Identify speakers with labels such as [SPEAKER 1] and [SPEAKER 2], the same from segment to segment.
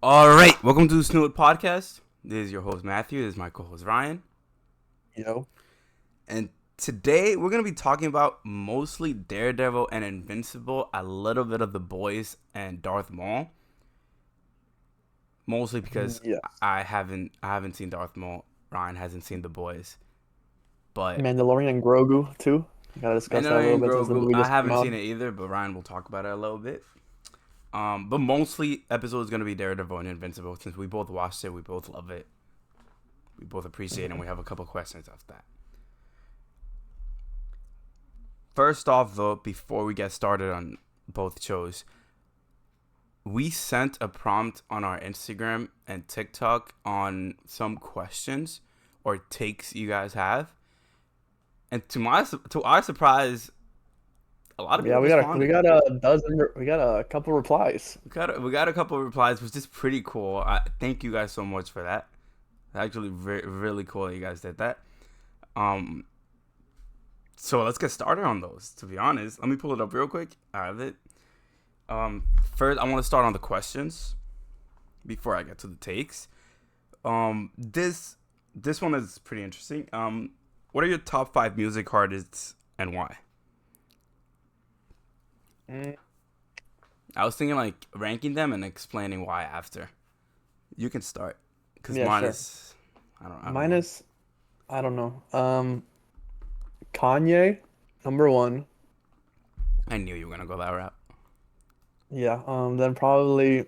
[SPEAKER 1] All right, welcome to the Snoop podcast. This is your host Matthew. This is my co-host Ryan,
[SPEAKER 2] Yo,
[SPEAKER 1] and today we're gonna be talking about mostly Daredevil and Invincible, a little bit of The Boys and Darth Maul. Mostly because
[SPEAKER 2] yes.
[SPEAKER 1] I haven't seen Darth Maul. Ryan hasn't seen The Boys, but
[SPEAKER 2] Mandalorian and Grogu too. Gotta discuss that a little
[SPEAKER 1] Mandalorian
[SPEAKER 2] bit since the
[SPEAKER 1] Grogu,
[SPEAKER 2] movie
[SPEAKER 1] I
[SPEAKER 2] just came
[SPEAKER 1] haven't
[SPEAKER 2] out.
[SPEAKER 1] seen it either. But Ryan will talk about it a little bit. But mostly episode is gonna be Daredevil and Invincible since we both watched it, we both love it, we both appreciate it, and
[SPEAKER 2] Mhm.
[SPEAKER 1] we have a couple questions after that. First off, though, before we get started on both shows, we sent a prompt on our Instagram and TikTok on some questions or takes you guys have, and to our surprise, a lot of
[SPEAKER 2] Yeah,
[SPEAKER 1] people
[SPEAKER 2] we
[SPEAKER 1] responded.
[SPEAKER 2] got a we got a couple replies.
[SPEAKER 1] We got a couple of replies, which is pretty cool. Thank you guys so much for that. Actually, really cool that you guys did that. Um, so let's get started on those. To be honest, let me pull it up real quick. I have it. First, I want to start on the questions before I get to the takes. This one is pretty interesting. What are your top five music artists and why?
[SPEAKER 2] Mm,
[SPEAKER 1] I was thinking like ranking them and explaining why after. You can start, cause
[SPEAKER 2] yeah,
[SPEAKER 1] mine
[SPEAKER 2] sure.
[SPEAKER 1] is, I don't
[SPEAKER 2] Mine
[SPEAKER 1] know.
[SPEAKER 2] is I don't know. Kanye, number one.
[SPEAKER 1] I knew you were gonna go that route.
[SPEAKER 2] Yeah. Then probably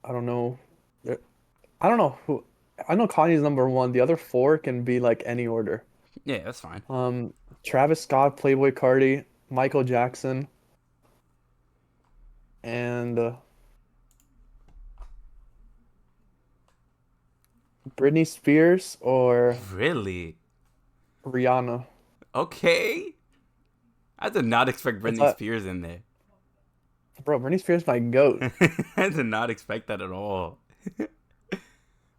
[SPEAKER 2] I don't know. There- I don't know who. I know Kanye's number one. The other four can be like any order.
[SPEAKER 1] Yeah, that's fine.
[SPEAKER 2] Um, Travis Scott, Playboy Cardi, Michael Jackson, and Britney Spears or
[SPEAKER 1] Really?
[SPEAKER 2] Rihanna.
[SPEAKER 1] Okay. I did not expect
[SPEAKER 2] It's
[SPEAKER 1] Britney Spears in there.
[SPEAKER 2] bro, Britney Spears my goat.
[SPEAKER 1] I did not expect that at all.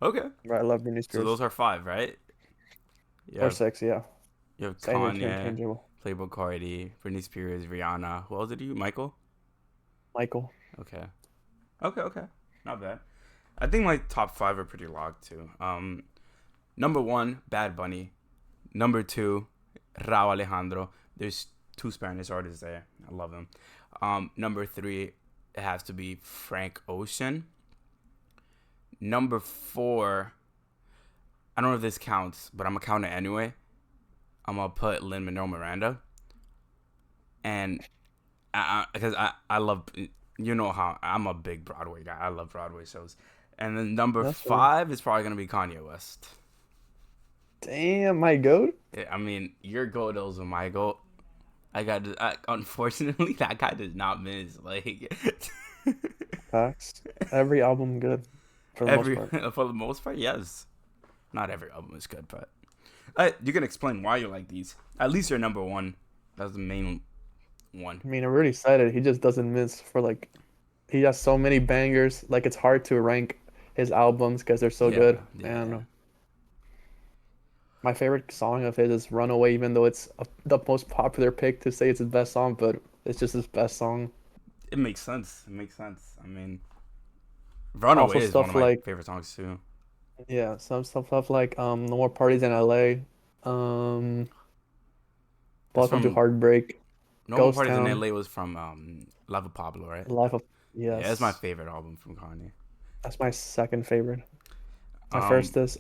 [SPEAKER 1] Okay.
[SPEAKER 2] Bro, I love Britney
[SPEAKER 1] So those
[SPEAKER 2] Spears.
[SPEAKER 1] are five, right? You
[SPEAKER 2] Or
[SPEAKER 1] have
[SPEAKER 2] six, yeah.
[SPEAKER 1] you have
[SPEAKER 2] Same
[SPEAKER 1] Kanye,
[SPEAKER 2] interchangeable.
[SPEAKER 1] Playboy Cardi, Britney Spears, Rihanna. Who else did you? Michael.
[SPEAKER 2] Michael.
[SPEAKER 1] Okay. Okay. Not bad. I think my top five are pretty locked too. Number one, Bad Bunny. Number two, Rauw Alejandro. There's two Spanish artists there. I love them. Number three, it has to be Frank Ocean. Number four, I don't know if this counts, but I'm gonna count it anyway. I'm gonna put Lin Manuel Miranda, and because I love, you know how I'm a big Broadway guy. I love Broadway shows. And then number
[SPEAKER 2] That's true.
[SPEAKER 1] five is probably gonna be Kanye West.
[SPEAKER 2] Damn, my goat.
[SPEAKER 1] I mean, your goat is my goat. Unfortunately, that guy does not miss. Like
[SPEAKER 2] Facts. Every album good for the most
[SPEAKER 1] every
[SPEAKER 2] part.
[SPEAKER 1] for the most part, yes. Not every album is good, but you can explain why you like these. At least your number one. That's the main one.
[SPEAKER 2] I mean, I'm really excited. He just doesn't miss for like he has so many bangers. Like it's hard to rank his albums because they're so
[SPEAKER 1] Yeah,
[SPEAKER 2] good.
[SPEAKER 1] yeah.
[SPEAKER 2] And my favorite song of his is Runaway, even though it's the most popular pick to say it's his best song, but it's just his best song.
[SPEAKER 1] It makes sense. It makes sense. I mean,
[SPEAKER 2] Also
[SPEAKER 1] Runaway is one of
[SPEAKER 2] stuff
[SPEAKER 1] my
[SPEAKER 2] like
[SPEAKER 1] favorite songs too.
[SPEAKER 2] yeah, some stuff like No More Parties in LA, um
[SPEAKER 1] That's
[SPEAKER 2] Welcome to
[SPEAKER 1] from
[SPEAKER 2] Heartbreak,
[SPEAKER 1] No More
[SPEAKER 2] Ghost
[SPEAKER 1] Parties in
[SPEAKER 2] Town,
[SPEAKER 1] LA was from Lava Pablo, right?
[SPEAKER 2] Life of
[SPEAKER 1] Yeah, it's my
[SPEAKER 2] yes.
[SPEAKER 1] favorite album from Kanye.
[SPEAKER 2] That's my second favorite. My
[SPEAKER 1] Um,
[SPEAKER 2] first is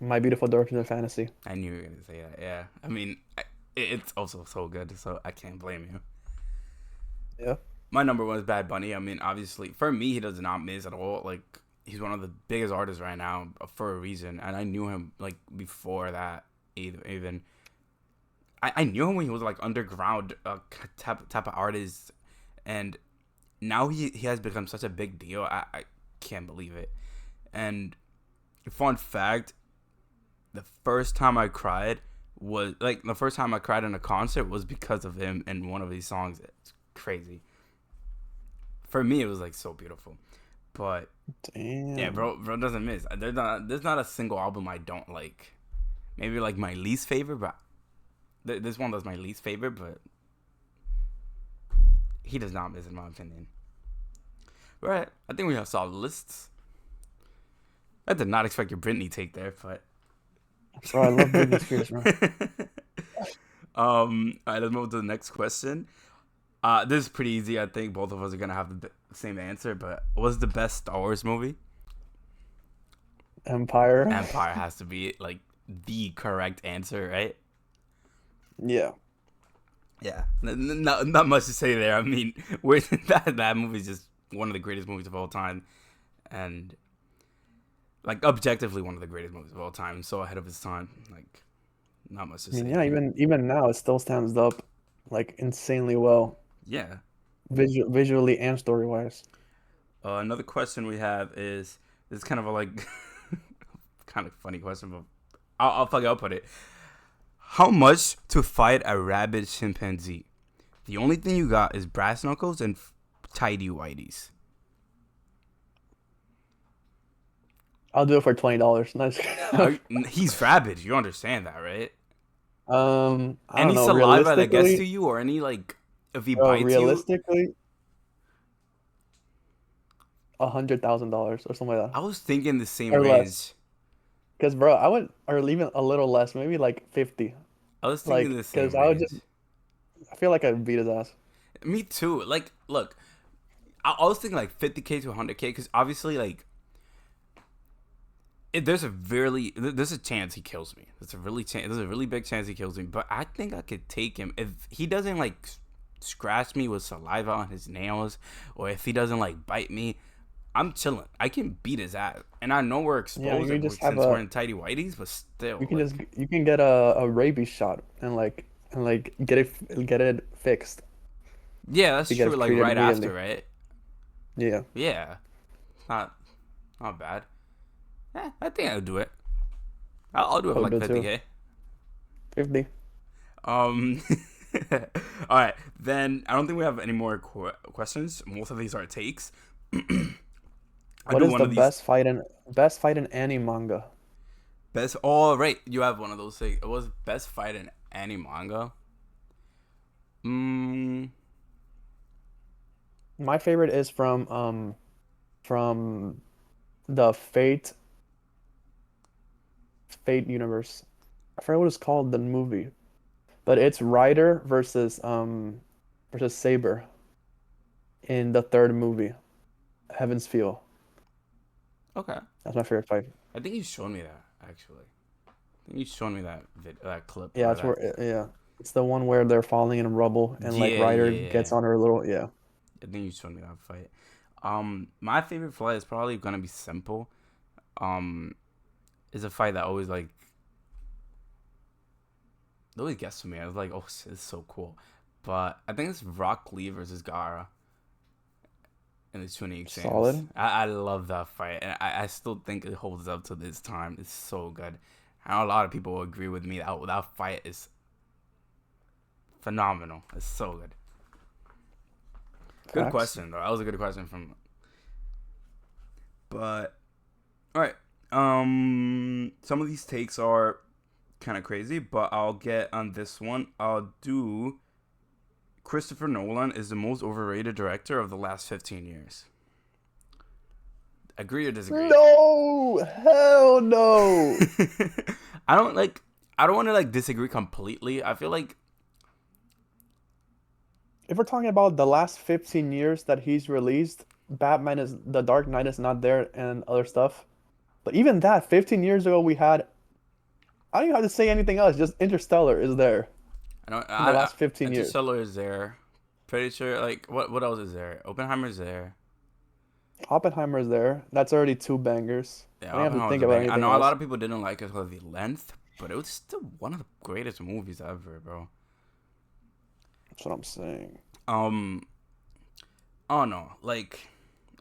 [SPEAKER 2] My Beautiful Dark Twisted Fantasy.
[SPEAKER 1] I knew you were gonna say that. Yeah, I mean, it's also so good, so I can't blame you.
[SPEAKER 2] Yeah.
[SPEAKER 1] My number one is Bad Bunny. I mean, obviously, for me, he does not miss at all. Like, he's one of the biggest artists right now for a reason, and I knew him like before that. Even I knew him when he was like underground type of artist, and now he has become such a big deal. I can't believe it. And fun fact, the first time I cried in a concert was because of him in one of these songs. It's crazy. For me, it was like so beautiful. But yeah,
[SPEAKER 2] Damn.
[SPEAKER 1] bro doesn't miss. There's not a single album I don't like. Maybe like my least favorite, but this one was my least favorite. But he does not miss in my opinion. Right. I think we have solid lists. I did not expect your Britney take there, but.
[SPEAKER 2] Bro, I love Britney Spears, bro.
[SPEAKER 1] All right, let's move to the next question. This is pretty easy. I think both of us are gonna have the same answer. But what's the best Star Wars movie?
[SPEAKER 2] Empire.
[SPEAKER 1] Empire has to be like the correct answer, right?
[SPEAKER 2] Yeah.
[SPEAKER 1] Yeah, not much to say there. I mean, that movie is just one of the greatest movies of all time, and like objectively one of the greatest movies of all time. So ahead of its time. Like, not much to
[SPEAKER 2] I mean,
[SPEAKER 1] say
[SPEAKER 2] yeah,
[SPEAKER 1] there.
[SPEAKER 2] even now it still stands up like insanely well,
[SPEAKER 1] Yeah.
[SPEAKER 2] visually and story wise.
[SPEAKER 1] Another question we have is this is kind of a like kind of funny question, but I'll put it. How much to fight a rabid chimpanzee? The only thing you got is brass knuckles and tidy whities.
[SPEAKER 2] I'll do it for $20. Nice.
[SPEAKER 1] He's rabid. You understand that, right?
[SPEAKER 2] I don't
[SPEAKER 1] Any
[SPEAKER 2] know.
[SPEAKER 1] saliva that gets to
[SPEAKER 2] Realistically,
[SPEAKER 1] you, or any like if he
[SPEAKER 2] bro,
[SPEAKER 1] bites you,
[SPEAKER 2] realistically, $100,000 or something like that,
[SPEAKER 1] I was thinking the same
[SPEAKER 2] or less.
[SPEAKER 1] range.
[SPEAKER 2] Cause bro, I would, or even a little less, maybe like 50.
[SPEAKER 1] I was thinking
[SPEAKER 2] Like,
[SPEAKER 1] the
[SPEAKER 2] cause
[SPEAKER 1] same
[SPEAKER 2] I would
[SPEAKER 1] range.
[SPEAKER 2] just, I feel like I'd beat his ass.
[SPEAKER 1] Me too. Like, look, I was thinking like 50K to 100K because obviously, like, there's a chance he kills me. There's a really big chance he kills me. But I think I could take him if he doesn't like scratch me with saliva on his nails, or if he doesn't like bite me. I'm chilling. I can beat his ass, and I know we're
[SPEAKER 2] Yeah,
[SPEAKER 1] exposed
[SPEAKER 2] you just have
[SPEAKER 1] since we're
[SPEAKER 2] a,
[SPEAKER 1] in tidy whities, but
[SPEAKER 2] you
[SPEAKER 1] still,
[SPEAKER 2] can just,
[SPEAKER 1] like,
[SPEAKER 2] you can get a rabies shot and like get it fixed
[SPEAKER 1] yeah,
[SPEAKER 2] if
[SPEAKER 1] that's
[SPEAKER 2] he gets
[SPEAKER 1] true. Like
[SPEAKER 2] treated
[SPEAKER 1] right after,
[SPEAKER 2] immediately.
[SPEAKER 1] right?
[SPEAKER 2] Yeah,
[SPEAKER 1] Yeah, not not bad. I think I'll do it. I'll do it
[SPEAKER 2] I
[SPEAKER 1] for
[SPEAKER 2] would
[SPEAKER 1] like
[SPEAKER 2] do too.
[SPEAKER 1] 50K.
[SPEAKER 2] 50.
[SPEAKER 1] Um, all right. Then I don't think we have any more questions. Most of these are takes. I
[SPEAKER 2] What
[SPEAKER 1] do
[SPEAKER 2] is
[SPEAKER 1] one
[SPEAKER 2] the
[SPEAKER 1] of these
[SPEAKER 2] best fight in any manga?
[SPEAKER 1] best. Oh, right. You have one of those things. It was best fight in any manga. Mm,
[SPEAKER 2] My favorite is from the Fate universe. I forget what it's called, the movie, but it's Ryder versus Saber in the third movie, Heaven's Feel.
[SPEAKER 1] okay.
[SPEAKER 2] That's my favorite fight.
[SPEAKER 1] I think you showed me that actually. I think you showed me that clip
[SPEAKER 2] Yeah,
[SPEAKER 1] or
[SPEAKER 2] it's where
[SPEAKER 1] that.
[SPEAKER 2] yeah, it's the one where they're falling in rubble and like
[SPEAKER 1] Yeah,
[SPEAKER 2] Ryder
[SPEAKER 1] yeah, yeah.
[SPEAKER 2] gets on her little yeah.
[SPEAKER 1] I think you showed me that fight. My favorite fight is probably gonna be simple. Um, is a fight that always like it always gets to me. I was like, oh, shit, it's so cool. But I think it's Rock Lee versus Gara in the tuning exams.
[SPEAKER 2] Solid.
[SPEAKER 1] I love that fight, and I still think it holds up to this time. It's so good. I know a lot of people will agree with me that fight is phenomenal. It's so good. Good
[SPEAKER 2] Facts.
[SPEAKER 1] question, though. That was a good question from. But all right, some of these takes are kind of crazy, but I'll get on this one. I'll do. Christopher Nolan is the most overrated director of the last 15 years. Agree or disagree?
[SPEAKER 2] No, hell no.
[SPEAKER 1] I don't like. I don't want to like disagree completely. I feel like
[SPEAKER 2] If we're talking about the last 15 years that he's released, Batman is The Dark Knight is not there and other stuff. But even that, 15 years ago, we had, I don't even have to say anything else, just Interstellar is there
[SPEAKER 1] I don't.
[SPEAKER 2] in the last 15 years.
[SPEAKER 1] Interstellar is there. Pretty sure. Like what else is there? Oppenheimer's there.
[SPEAKER 2] Oppenheimer is there. That's already two bangers.
[SPEAKER 1] Yeah,
[SPEAKER 2] I don't have to
[SPEAKER 1] Oppenheimer's
[SPEAKER 2] think
[SPEAKER 1] a
[SPEAKER 2] about
[SPEAKER 1] bang. I
[SPEAKER 2] anything
[SPEAKER 1] know a lot
[SPEAKER 2] else.
[SPEAKER 1] of people didn't like it because of the length, but it was still one of the greatest movies ever, bro.
[SPEAKER 2] That's what I'm saying.
[SPEAKER 1] Um, oh no, like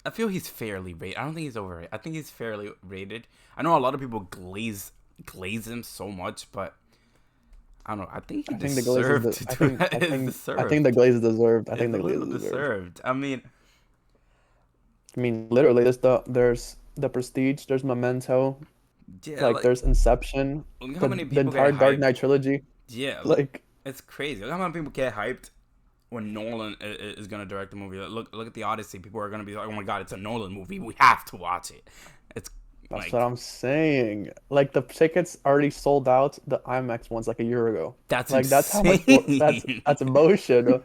[SPEAKER 1] I feel he's fairly rated. I don't think he's overrated. I think he's fairly rated. I know a lot of people glaze him so much, but I don't know. I think he
[SPEAKER 2] I think the Glaze is
[SPEAKER 1] deserved
[SPEAKER 2] the.
[SPEAKER 1] to do that. It's
[SPEAKER 2] I think the
[SPEAKER 1] deserved.
[SPEAKER 2] Glaze is deserved. I think
[SPEAKER 1] It's a
[SPEAKER 2] the Glaze
[SPEAKER 1] little
[SPEAKER 2] is deserved.
[SPEAKER 1] deserved. I mean,
[SPEAKER 2] I mean, literally, there's the Prestige, there's Memento,
[SPEAKER 1] yeah,
[SPEAKER 2] like
[SPEAKER 1] like
[SPEAKER 2] there's Inception,
[SPEAKER 1] look how many
[SPEAKER 2] the
[SPEAKER 1] people get
[SPEAKER 2] entire Dark
[SPEAKER 1] hyped.
[SPEAKER 2] Knight trilogy.
[SPEAKER 1] Yeah, look,
[SPEAKER 2] Like,
[SPEAKER 1] it's crazy. Look how many people get hyped when Nolan is gonna direct the movie. Look at the Odyssey. People are gonna be like, "Oh my god, it's a Nolan movie. We have to watch it." It's
[SPEAKER 2] That's what
[SPEAKER 1] like
[SPEAKER 2] I'm saying. Like the tickets already sold out the IMAX ones like a year ago.
[SPEAKER 1] that's
[SPEAKER 2] Like that's how much
[SPEAKER 1] insane.
[SPEAKER 2] that's emotion.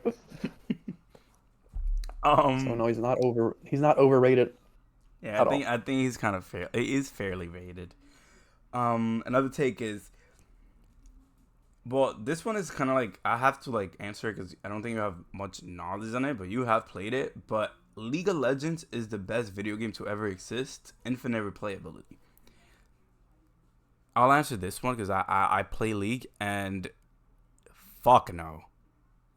[SPEAKER 2] So
[SPEAKER 1] um,
[SPEAKER 2] no, he's not overrated
[SPEAKER 1] yeah,
[SPEAKER 2] at all.
[SPEAKER 1] I think he's kind of fair. It is fairly rated. Another take is, well, this one is kind of like I have to like answer it because I don't think you have much knowledge on it, but you have played it. But League of Legends is the best video game to ever exist. Infinite replayability. I'll answer this one because I play League and fuck no.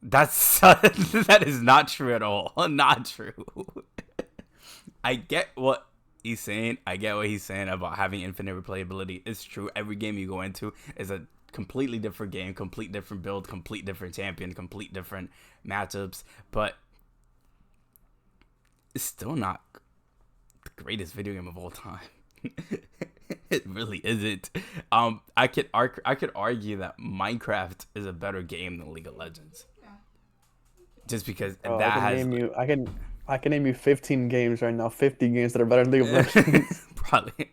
[SPEAKER 1] That's that is not true at all. Not true. I get what he's saying. I get what he's saying about having infinite replayability. It's true. Every game you go into is a completely different game, complete different build, complete different champion, complete different matchups. But it's still not the greatest video game of all time. It really isn't. I could argue that Minecraft is a better game than League of Legends, just because
[SPEAKER 2] Bro,
[SPEAKER 1] that has
[SPEAKER 2] I can name you 15 games right now, 50 games that are better than League of Legends.
[SPEAKER 1] probably.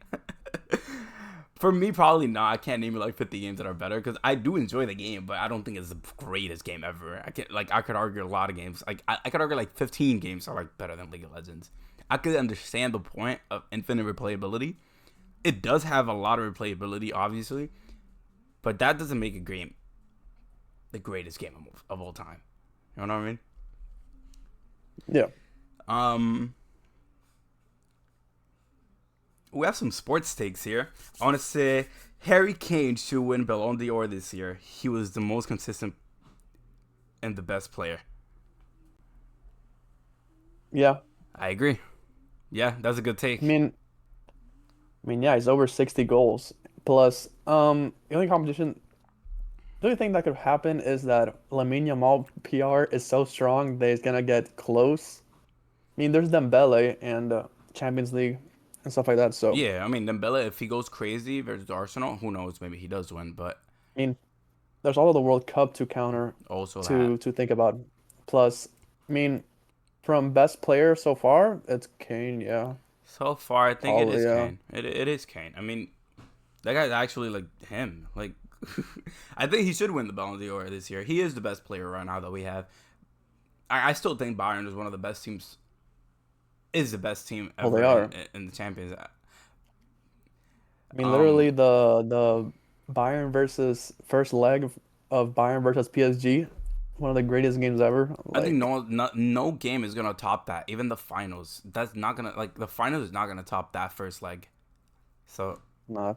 [SPEAKER 1] For me, probably not. I can't name you like 50 games that are better because I do enjoy the game, but I don't think it's the greatest game ever. I could argue a lot of games. Like I could argue like 15 games are like better than League of Legends. I could understand the point of infinite replayability. It does have a lot of replayability, obviously, but that doesn't make a game the greatest game of all time. You know what I mean?
[SPEAKER 2] Yeah.
[SPEAKER 1] We have some sports takes here. I want to say Harry Kane should win Ballon d'Or this year. He was the most consistent and the best player.
[SPEAKER 2] Yeah.
[SPEAKER 1] I agree. Yeah, that's a good
[SPEAKER 2] I
[SPEAKER 1] take.
[SPEAKER 2] mean, yeah, he's over 60 goals. Plus, the only thing that could happen is that Lamine Yamal PR is so strong that he's gonna get close. I mean, there's Dembele and Champions League and stuff like that. So,
[SPEAKER 1] Yeah, I mean Dembele, if he goes crazy versus Arsenal, who knows? Maybe he does win, but
[SPEAKER 2] I mean, there's all of the World Cup to counter
[SPEAKER 1] also that.
[SPEAKER 2] to think about. Plus, I mean, from best player so far, it's Kane. Yeah,
[SPEAKER 1] So far, I think it
[SPEAKER 2] probably.
[SPEAKER 1] is
[SPEAKER 2] Yeah.
[SPEAKER 1] Kane. It is Kane. I mean, that guy's actually like him. Like, I think he should win the Ballon d'Or this year. He is the best player right now that we have. I still think Bayern is one of the best teams. Is the best team
[SPEAKER 2] Well, they
[SPEAKER 1] ever
[SPEAKER 2] are.
[SPEAKER 1] in the Champions.
[SPEAKER 2] I mean, literally
[SPEAKER 1] Um,
[SPEAKER 2] the Bayern versus first leg of Bayern versus PSG, one of the greatest games ever.
[SPEAKER 1] I think
[SPEAKER 2] Like,
[SPEAKER 1] no game is gonna top that. Even the finals, that's not gonna like the finals is not gonna top that first leg. So
[SPEAKER 2] nah,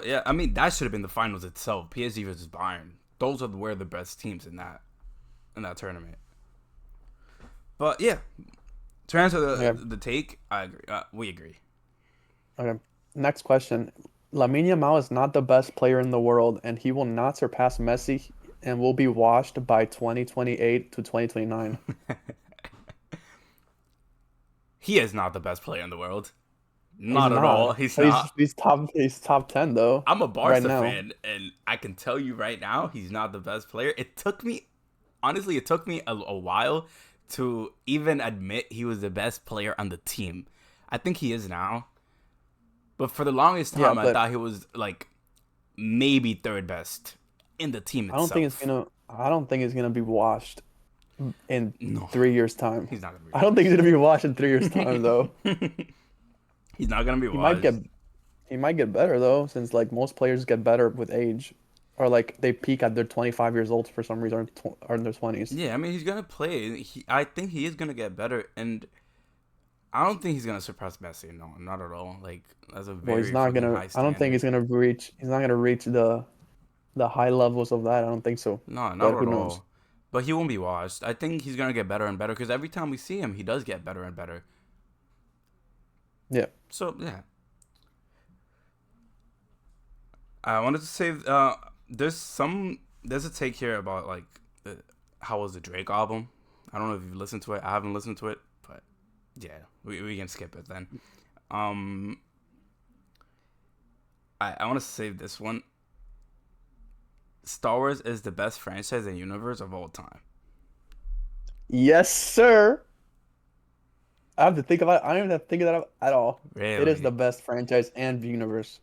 [SPEAKER 1] yeah, I mean that should have been the finals itself. PSG versus Bayern. Those were the best teams in that tournament. But yeah, to answer
[SPEAKER 2] okay,
[SPEAKER 1] the take, I agree. We agree.
[SPEAKER 2] okay. Next question. Lamine Yamal is not the best player in the world, and he will not surpass Messi and will be washed by 2028 to 2029.
[SPEAKER 1] He is not the best player in the world.
[SPEAKER 2] He's
[SPEAKER 1] Not at all.
[SPEAKER 2] not.
[SPEAKER 1] He's
[SPEAKER 2] But
[SPEAKER 1] not.
[SPEAKER 2] he's top 10 though,
[SPEAKER 1] I'm a
[SPEAKER 2] right
[SPEAKER 1] Barca
[SPEAKER 2] now.
[SPEAKER 1] fan, and I can tell you right now, he's not the best player. It took me, honestly, it took me a while to even admit he was the best player on the team. I think he is now, but for the longest
[SPEAKER 2] Yeah,
[SPEAKER 1] time, I
[SPEAKER 2] but
[SPEAKER 1] thought he was like maybe third best in the team itself.
[SPEAKER 2] I don't think it's gonna be washed in
[SPEAKER 1] No,
[SPEAKER 2] 3 years' time.
[SPEAKER 1] he's not gonna be
[SPEAKER 2] I don't think he's
[SPEAKER 1] washed.
[SPEAKER 2] gonna be washed in 3 years' time though.
[SPEAKER 1] He's not gonna be
[SPEAKER 2] He might get
[SPEAKER 1] washed.
[SPEAKER 2] he might get better though, since like most players get better with age, or like they peak at their 25 years old for some reason, or in their 20s.
[SPEAKER 1] Yeah, I mean he's gonna play. I think he is gonna get better, and I don't think he's gonna surpass Messi. No, not at all. Like that's a
[SPEAKER 2] Well, he's
[SPEAKER 1] very
[SPEAKER 2] not
[SPEAKER 1] fucking
[SPEAKER 2] gonna.
[SPEAKER 1] high
[SPEAKER 2] I don't think
[SPEAKER 1] standard.
[SPEAKER 2] he's not gonna reach the high levels of that. I don't think so.
[SPEAKER 1] No,
[SPEAKER 2] But
[SPEAKER 1] not
[SPEAKER 2] who
[SPEAKER 1] at
[SPEAKER 2] knows?
[SPEAKER 1] all. But he won't be washed. I think he's gonna get better and better because every time we see him, he does get better and better.
[SPEAKER 2] Yeah.
[SPEAKER 1] So yeah, I wanted to say there's a take here about like how was the Drake album. I don't know if you've listened to it. I haven't listened to it, but yeah, we can skip it then. Um, I want to save this one. Star Wars is the best franchise and universe of all time.
[SPEAKER 2] Yes, sir. I have to think about it. I don't even have to think of that at all. It is the
[SPEAKER 1] Really?
[SPEAKER 2] best franchise and universe.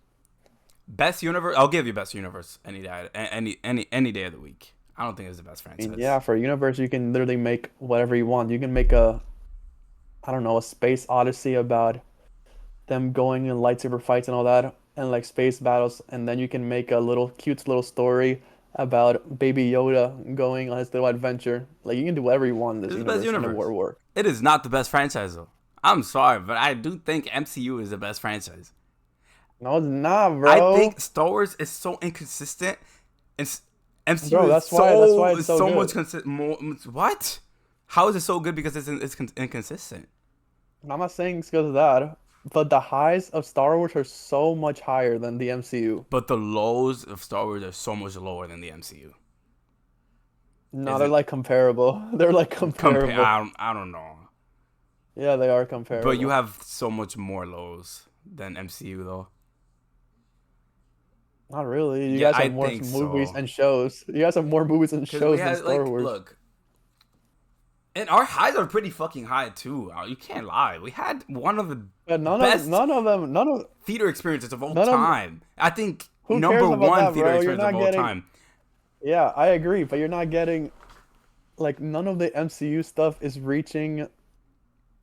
[SPEAKER 1] Best universe? I'll give you best universe any day, any day of the week. I don't think it's the best
[SPEAKER 2] I mean,
[SPEAKER 1] franchise.
[SPEAKER 2] yeah, for a universe, you can literally make whatever you want. You can make a, I don't know, a space odyssey about them going in lightsaber fights and all that, and like space battles, and then you can make a little cute little story about Baby Yoda going on his little adventure. Like you can do whatever you want in this
[SPEAKER 1] It's the best
[SPEAKER 2] universe, and it
[SPEAKER 1] universe.
[SPEAKER 2] will work.
[SPEAKER 1] It is not the best franchise though. I'm sorry, but I do think MCU is the best franchise.
[SPEAKER 2] No, it's not,
[SPEAKER 1] I
[SPEAKER 2] bro.
[SPEAKER 1] think Star Wars is so inconsistent, and MCU
[SPEAKER 2] Bro,
[SPEAKER 1] is
[SPEAKER 2] that's why it's so
[SPEAKER 1] so much
[SPEAKER 2] good.
[SPEAKER 1] consistent. More what? How is it so good? Because inconsistent.
[SPEAKER 2] And I'm not saying it's because of that, but the highs of Star Wars are so much higher than the MCU.
[SPEAKER 1] But the lows of Star Wars are so much lower than the MCU.
[SPEAKER 2] No,
[SPEAKER 1] Is
[SPEAKER 2] they're
[SPEAKER 1] it
[SPEAKER 2] like comparable. They're like
[SPEAKER 1] compare?
[SPEAKER 2] comparable.
[SPEAKER 1] I don't know.
[SPEAKER 2] Yeah, they are
[SPEAKER 1] But you
[SPEAKER 2] comparable.
[SPEAKER 1] have so much more lows than MCU though.
[SPEAKER 2] Not really. You
[SPEAKER 1] Yeah,
[SPEAKER 2] guys
[SPEAKER 1] I
[SPEAKER 2] have more
[SPEAKER 1] think
[SPEAKER 2] movies
[SPEAKER 1] so.
[SPEAKER 2] and shows. You guys have more movies and
[SPEAKER 1] Cause we
[SPEAKER 2] shows than
[SPEAKER 1] had
[SPEAKER 2] Star
[SPEAKER 1] like
[SPEAKER 2] Wars.
[SPEAKER 1] look, and our highs are pretty fucking high too. You can't lie. We had one of the
[SPEAKER 2] But
[SPEAKER 1] best theater experiences of all
[SPEAKER 2] none of.
[SPEAKER 1] time. I think
[SPEAKER 2] Who
[SPEAKER 1] number
[SPEAKER 2] cares about
[SPEAKER 1] one
[SPEAKER 2] that,
[SPEAKER 1] theater
[SPEAKER 2] bro? You're
[SPEAKER 1] experience of
[SPEAKER 2] not
[SPEAKER 1] all
[SPEAKER 2] getting.
[SPEAKER 1] time.
[SPEAKER 2] Yeah, I agree, but you're not getting. Like none of the MCU stuff is reaching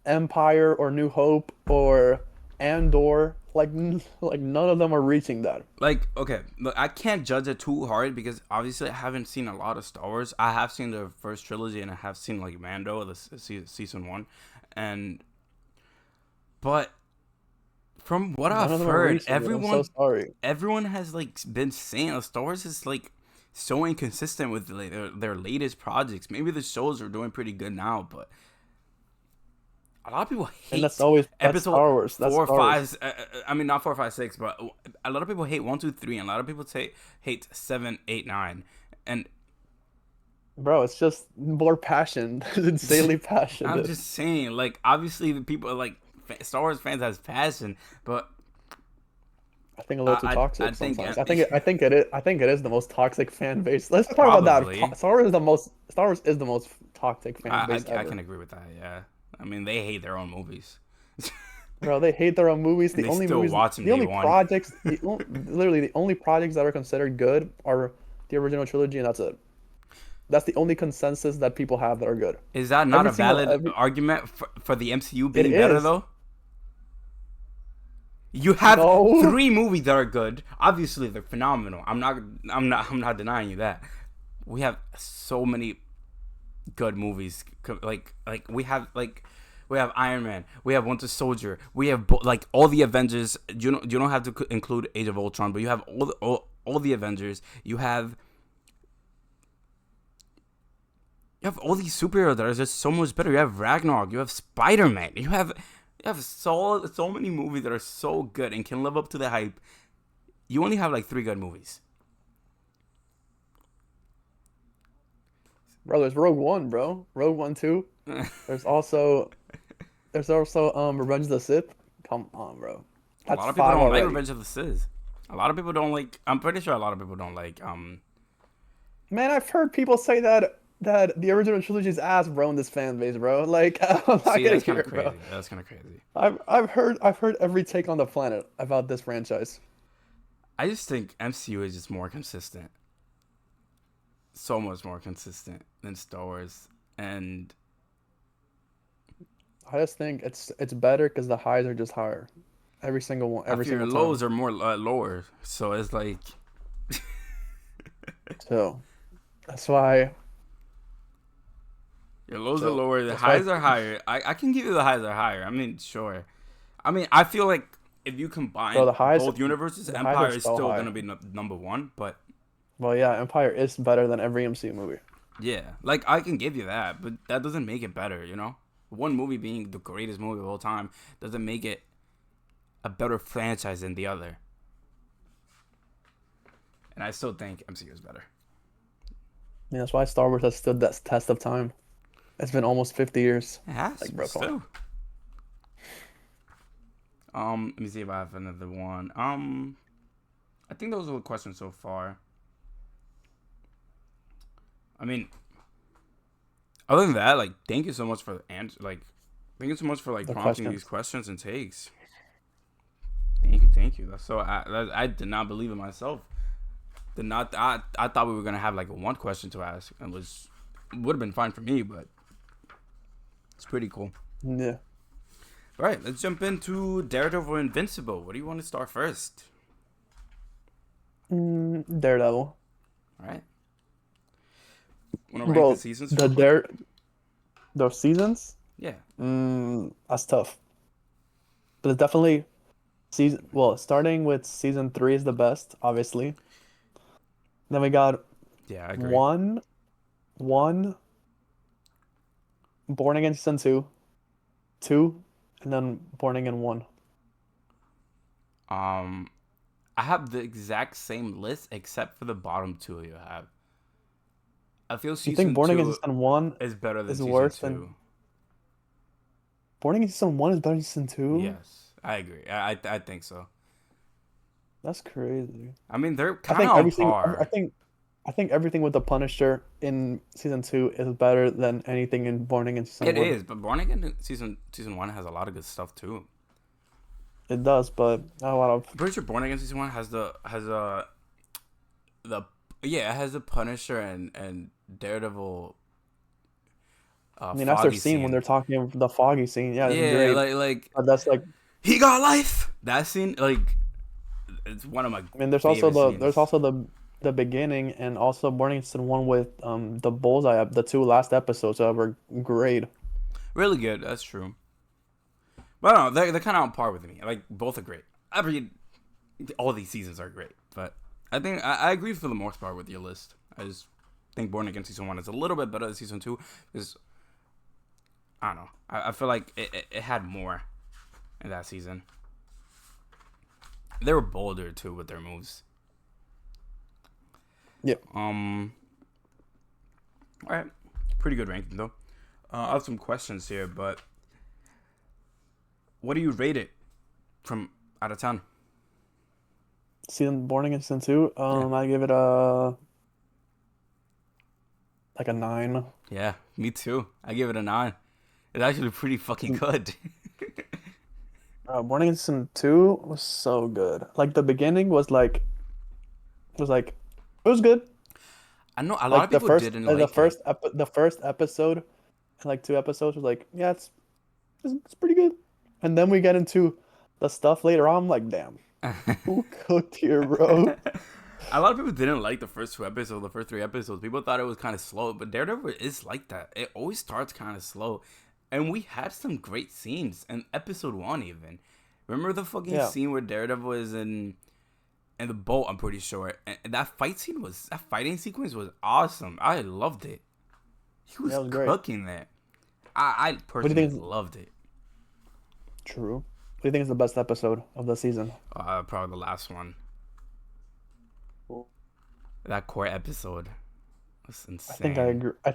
[SPEAKER 2] Empire or New Hope or Andor. Like none of them are reaching that.
[SPEAKER 1] Like, okay, look, I can't judge it too hard because obviously I haven't seen a lot of Star Wars. I have seen the first trilogy and I have seen like Mando, season one, and but from what
[SPEAKER 2] None of
[SPEAKER 1] I've
[SPEAKER 2] them are
[SPEAKER 1] heard,
[SPEAKER 2] reaching it. I'm so sorry.
[SPEAKER 1] everyone has like been saying that Star Wars is like so inconsistent with like, their latest projects. Maybe the shows are doing pretty good now, but a lot of people
[SPEAKER 2] And
[SPEAKER 1] hate
[SPEAKER 2] that's
[SPEAKER 1] episode
[SPEAKER 2] Star Wars. That's
[SPEAKER 1] four,
[SPEAKER 2] Star Wars.
[SPEAKER 1] five. I mean, not 4, 5, 6, but a lot of people hate 1, 2, 3, and a lot of people hate 7, 8, 9, and
[SPEAKER 2] Bro, it's just more passion. Insanely
[SPEAKER 1] I'm
[SPEAKER 2] passionate.
[SPEAKER 1] just saying, like, obviously the people like Star Wars fans has passion, but
[SPEAKER 2] I think a little too
[SPEAKER 1] I
[SPEAKER 2] toxic
[SPEAKER 1] think
[SPEAKER 2] sometimes. I think it is the most toxic fan base. Let's talk about that.
[SPEAKER 1] probably
[SPEAKER 2] Star Wars is the most toxic fan base
[SPEAKER 1] I can
[SPEAKER 2] ever.
[SPEAKER 1] agree with that. Yeah, I mean they hate their own movies,
[SPEAKER 2] Bro, they hate their own movies.
[SPEAKER 1] and
[SPEAKER 2] The
[SPEAKER 1] they
[SPEAKER 2] only
[SPEAKER 1] still
[SPEAKER 2] movies,
[SPEAKER 1] watch them
[SPEAKER 2] the
[SPEAKER 1] day
[SPEAKER 2] only
[SPEAKER 1] one.
[SPEAKER 2] projects, literally the only projects that are considered good are the original trilogy, and that's it. That's the only consensus that people have that are good.
[SPEAKER 1] Is that not
[SPEAKER 2] Every
[SPEAKER 1] a
[SPEAKER 2] single
[SPEAKER 1] valid
[SPEAKER 2] every
[SPEAKER 1] argument for the MCU
[SPEAKER 2] It
[SPEAKER 1] being better
[SPEAKER 2] is.
[SPEAKER 1] though? You have
[SPEAKER 2] No.
[SPEAKER 1] 3 movies that are good. Obviously, they're phenomenal. I'm not denying you that. We have so many good movies. We have Iron Man. We have Winter Soldier. We have like all the Avengers. You don't have to include Age of Ultron, but you have all the Avengers. You have all these superheroes that are just so much better. You have Ragnarok. You have Spider Man. You have so many movies that are so good and can live up to the hype. You only have like 3 good movies.
[SPEAKER 2] Bro, there's Rogue One, bro. Rogue One 2. There's also Revenge of the Sith. Come on, bro.
[SPEAKER 1] A
[SPEAKER 2] That's
[SPEAKER 1] lot of people
[SPEAKER 2] five
[SPEAKER 1] don't like
[SPEAKER 2] already.
[SPEAKER 1] Revenge of the Sith. A lot of people don't like. I'm pretty sure a lot of people don't like.
[SPEAKER 2] Man, I've heard people say that the original trilogy's ass, bro, in this fan base, bro. Like I'm not
[SPEAKER 1] See,
[SPEAKER 2] gonna
[SPEAKER 1] that's kind
[SPEAKER 2] hear
[SPEAKER 1] of
[SPEAKER 2] it, bro.
[SPEAKER 1] crazy. That's kind of crazy.
[SPEAKER 2] I've heard every take on the planet about this franchise.
[SPEAKER 1] I just think MCU is just more consistent. So much more consistent than Star Wars. And
[SPEAKER 2] I just think it's better because the highs are just higher. Every single one,
[SPEAKER 1] I
[SPEAKER 2] every
[SPEAKER 1] feel your
[SPEAKER 2] single
[SPEAKER 1] lows
[SPEAKER 2] time.
[SPEAKER 1] are more lower. So it's like
[SPEAKER 2] So that's why.
[SPEAKER 1] your lows are
[SPEAKER 2] So
[SPEAKER 1] lower. The
[SPEAKER 2] that's why.
[SPEAKER 1] highs are higher. I can give you the highs are higher. I mean, sure. I mean, I feel like if you
[SPEAKER 2] Bro,
[SPEAKER 1] combine
[SPEAKER 2] the highs
[SPEAKER 1] both universes,
[SPEAKER 2] the highs are
[SPEAKER 1] Empire is
[SPEAKER 2] so
[SPEAKER 1] still
[SPEAKER 2] high.
[SPEAKER 1] gonna be number one. But
[SPEAKER 2] Well, yeah, Empire is better than every MCU movie.
[SPEAKER 1] yeah, like I can give you that, but that doesn't make it better. You know, one movie being the greatest movie of all time doesn't make it a better franchise than the other. And I still think MCU is better.
[SPEAKER 2] Yeah, that's why Star Wars has stood that test of time. It's been almost 50 years.
[SPEAKER 1] It has,
[SPEAKER 2] Like,
[SPEAKER 1] but
[SPEAKER 2] bro, come on.
[SPEAKER 1] still. Let me see if I have another one. I think those are the questions so far. I mean, other than that, like, thank you so much for the answer. Like, thank you so much for like
[SPEAKER 2] The
[SPEAKER 1] prompting these
[SPEAKER 2] questions.
[SPEAKER 1] questions and takes. Thank you, thank you. That's so. I did not believe in myself. Did not. I thought we were gonna have like one question to ask, and would have been fine for me, but it's pretty cool.
[SPEAKER 2] Yeah.
[SPEAKER 1] All right, let's jump into Daredevil Invincible. What do you want to start first?
[SPEAKER 2] Daredevil.
[SPEAKER 1] All right. Want to rank the
[SPEAKER 2] Bro,
[SPEAKER 1] seasons
[SPEAKER 2] the
[SPEAKER 1] real quick?
[SPEAKER 2] Dare those seasons,
[SPEAKER 1] Yeah.
[SPEAKER 2] that's tough. But it's definitely starting with season 3 is the best, obviously. Then we got
[SPEAKER 1] Yeah, I agree.
[SPEAKER 2] one, one, Born Again season 2, 2, and then Born Again 1.
[SPEAKER 1] Um, I have the exact same list except for the bottom two you have. I feel
[SPEAKER 2] You think
[SPEAKER 1] season
[SPEAKER 2] Born Again
[SPEAKER 1] two
[SPEAKER 2] season 1
[SPEAKER 1] is better than
[SPEAKER 2] is
[SPEAKER 1] season
[SPEAKER 2] worse than
[SPEAKER 1] two.
[SPEAKER 2] Born Again season 1 is better than season 2?
[SPEAKER 1] Yes, I agree. I think so.
[SPEAKER 2] That's crazy.
[SPEAKER 1] I mean, they're
[SPEAKER 2] I
[SPEAKER 1] kind of
[SPEAKER 2] think
[SPEAKER 1] on
[SPEAKER 2] everything I
[SPEAKER 1] par.
[SPEAKER 2] think I think everything with the Punisher in season 2 is better than anything in Born Again season
[SPEAKER 1] It
[SPEAKER 2] 1.
[SPEAKER 1] is, but Born Again season one has a lot of good stuff too.
[SPEAKER 2] It does, but not a lot of.
[SPEAKER 1] I'm pretty sure Born Again season one the yeah, it has the Punisher and Daredevil
[SPEAKER 2] I mean, that's their
[SPEAKER 1] foggy
[SPEAKER 2] scene when
[SPEAKER 1] scene.
[SPEAKER 2] they're talking the foggy scene. Yeah, it's
[SPEAKER 1] Yeah,
[SPEAKER 2] great.
[SPEAKER 1] like
[SPEAKER 2] But that's like,
[SPEAKER 1] he got life. That scene, like, it's one of my
[SPEAKER 2] I mean, there's also
[SPEAKER 1] favorite scenes.
[SPEAKER 2] the beginning and also Born Again season 1 with the Bullseye, the 2 last episodes that were great.
[SPEAKER 1] Really good. That's true. But no, they're kind of on par with me. Like, both are great. All these seasons are great, but I think I agree for the most part with your list. I just think Born Again season one is a little bit better than season two because I don't know. I feel like it had more in that season. They were bolder too with their moves.
[SPEAKER 2] Yeah.
[SPEAKER 1] All right, pretty good ranking though. I have some questions here, but what do you rate it from out of 10?
[SPEAKER 2] Season Born Again season 2,
[SPEAKER 1] Yeah,
[SPEAKER 2] I give it a like a 9.
[SPEAKER 1] yeah, me too. I give it a 9. It's actually pretty fucking good.
[SPEAKER 2] Born Again season 2 was so good. Like the beginning was like it was good.
[SPEAKER 1] I know a lot of
[SPEAKER 2] Like
[SPEAKER 1] people didn't like it.
[SPEAKER 2] the first episode, like 2 episodes was like, yeah, it's pretty good. And then we get into the stuff later on. I'm like, damn, who cooked here, bro?
[SPEAKER 1] A lot of people didn't like the first 2 episodes, the first 3 episodes. People thought it was kind of slow, but Daredevil is like that. It always starts kind of slow, and we had some great scenes in episode 1. Even remember the fucking
[SPEAKER 2] Yeah,
[SPEAKER 1] scene where Daredevil is in the boat? I'm pretty sure, and that fighting sequence was awesome. I loved it. He
[SPEAKER 2] yeah,
[SPEAKER 1] was
[SPEAKER 2] it was great.
[SPEAKER 1] cooking that. I
[SPEAKER 2] What do you
[SPEAKER 1] personally
[SPEAKER 2] think is
[SPEAKER 1] loved it.
[SPEAKER 2] true? What do you think is the best episode of the season?
[SPEAKER 1] Probably the last one. That core episode was
[SPEAKER 2] I think I
[SPEAKER 1] insane.
[SPEAKER 2] agree. I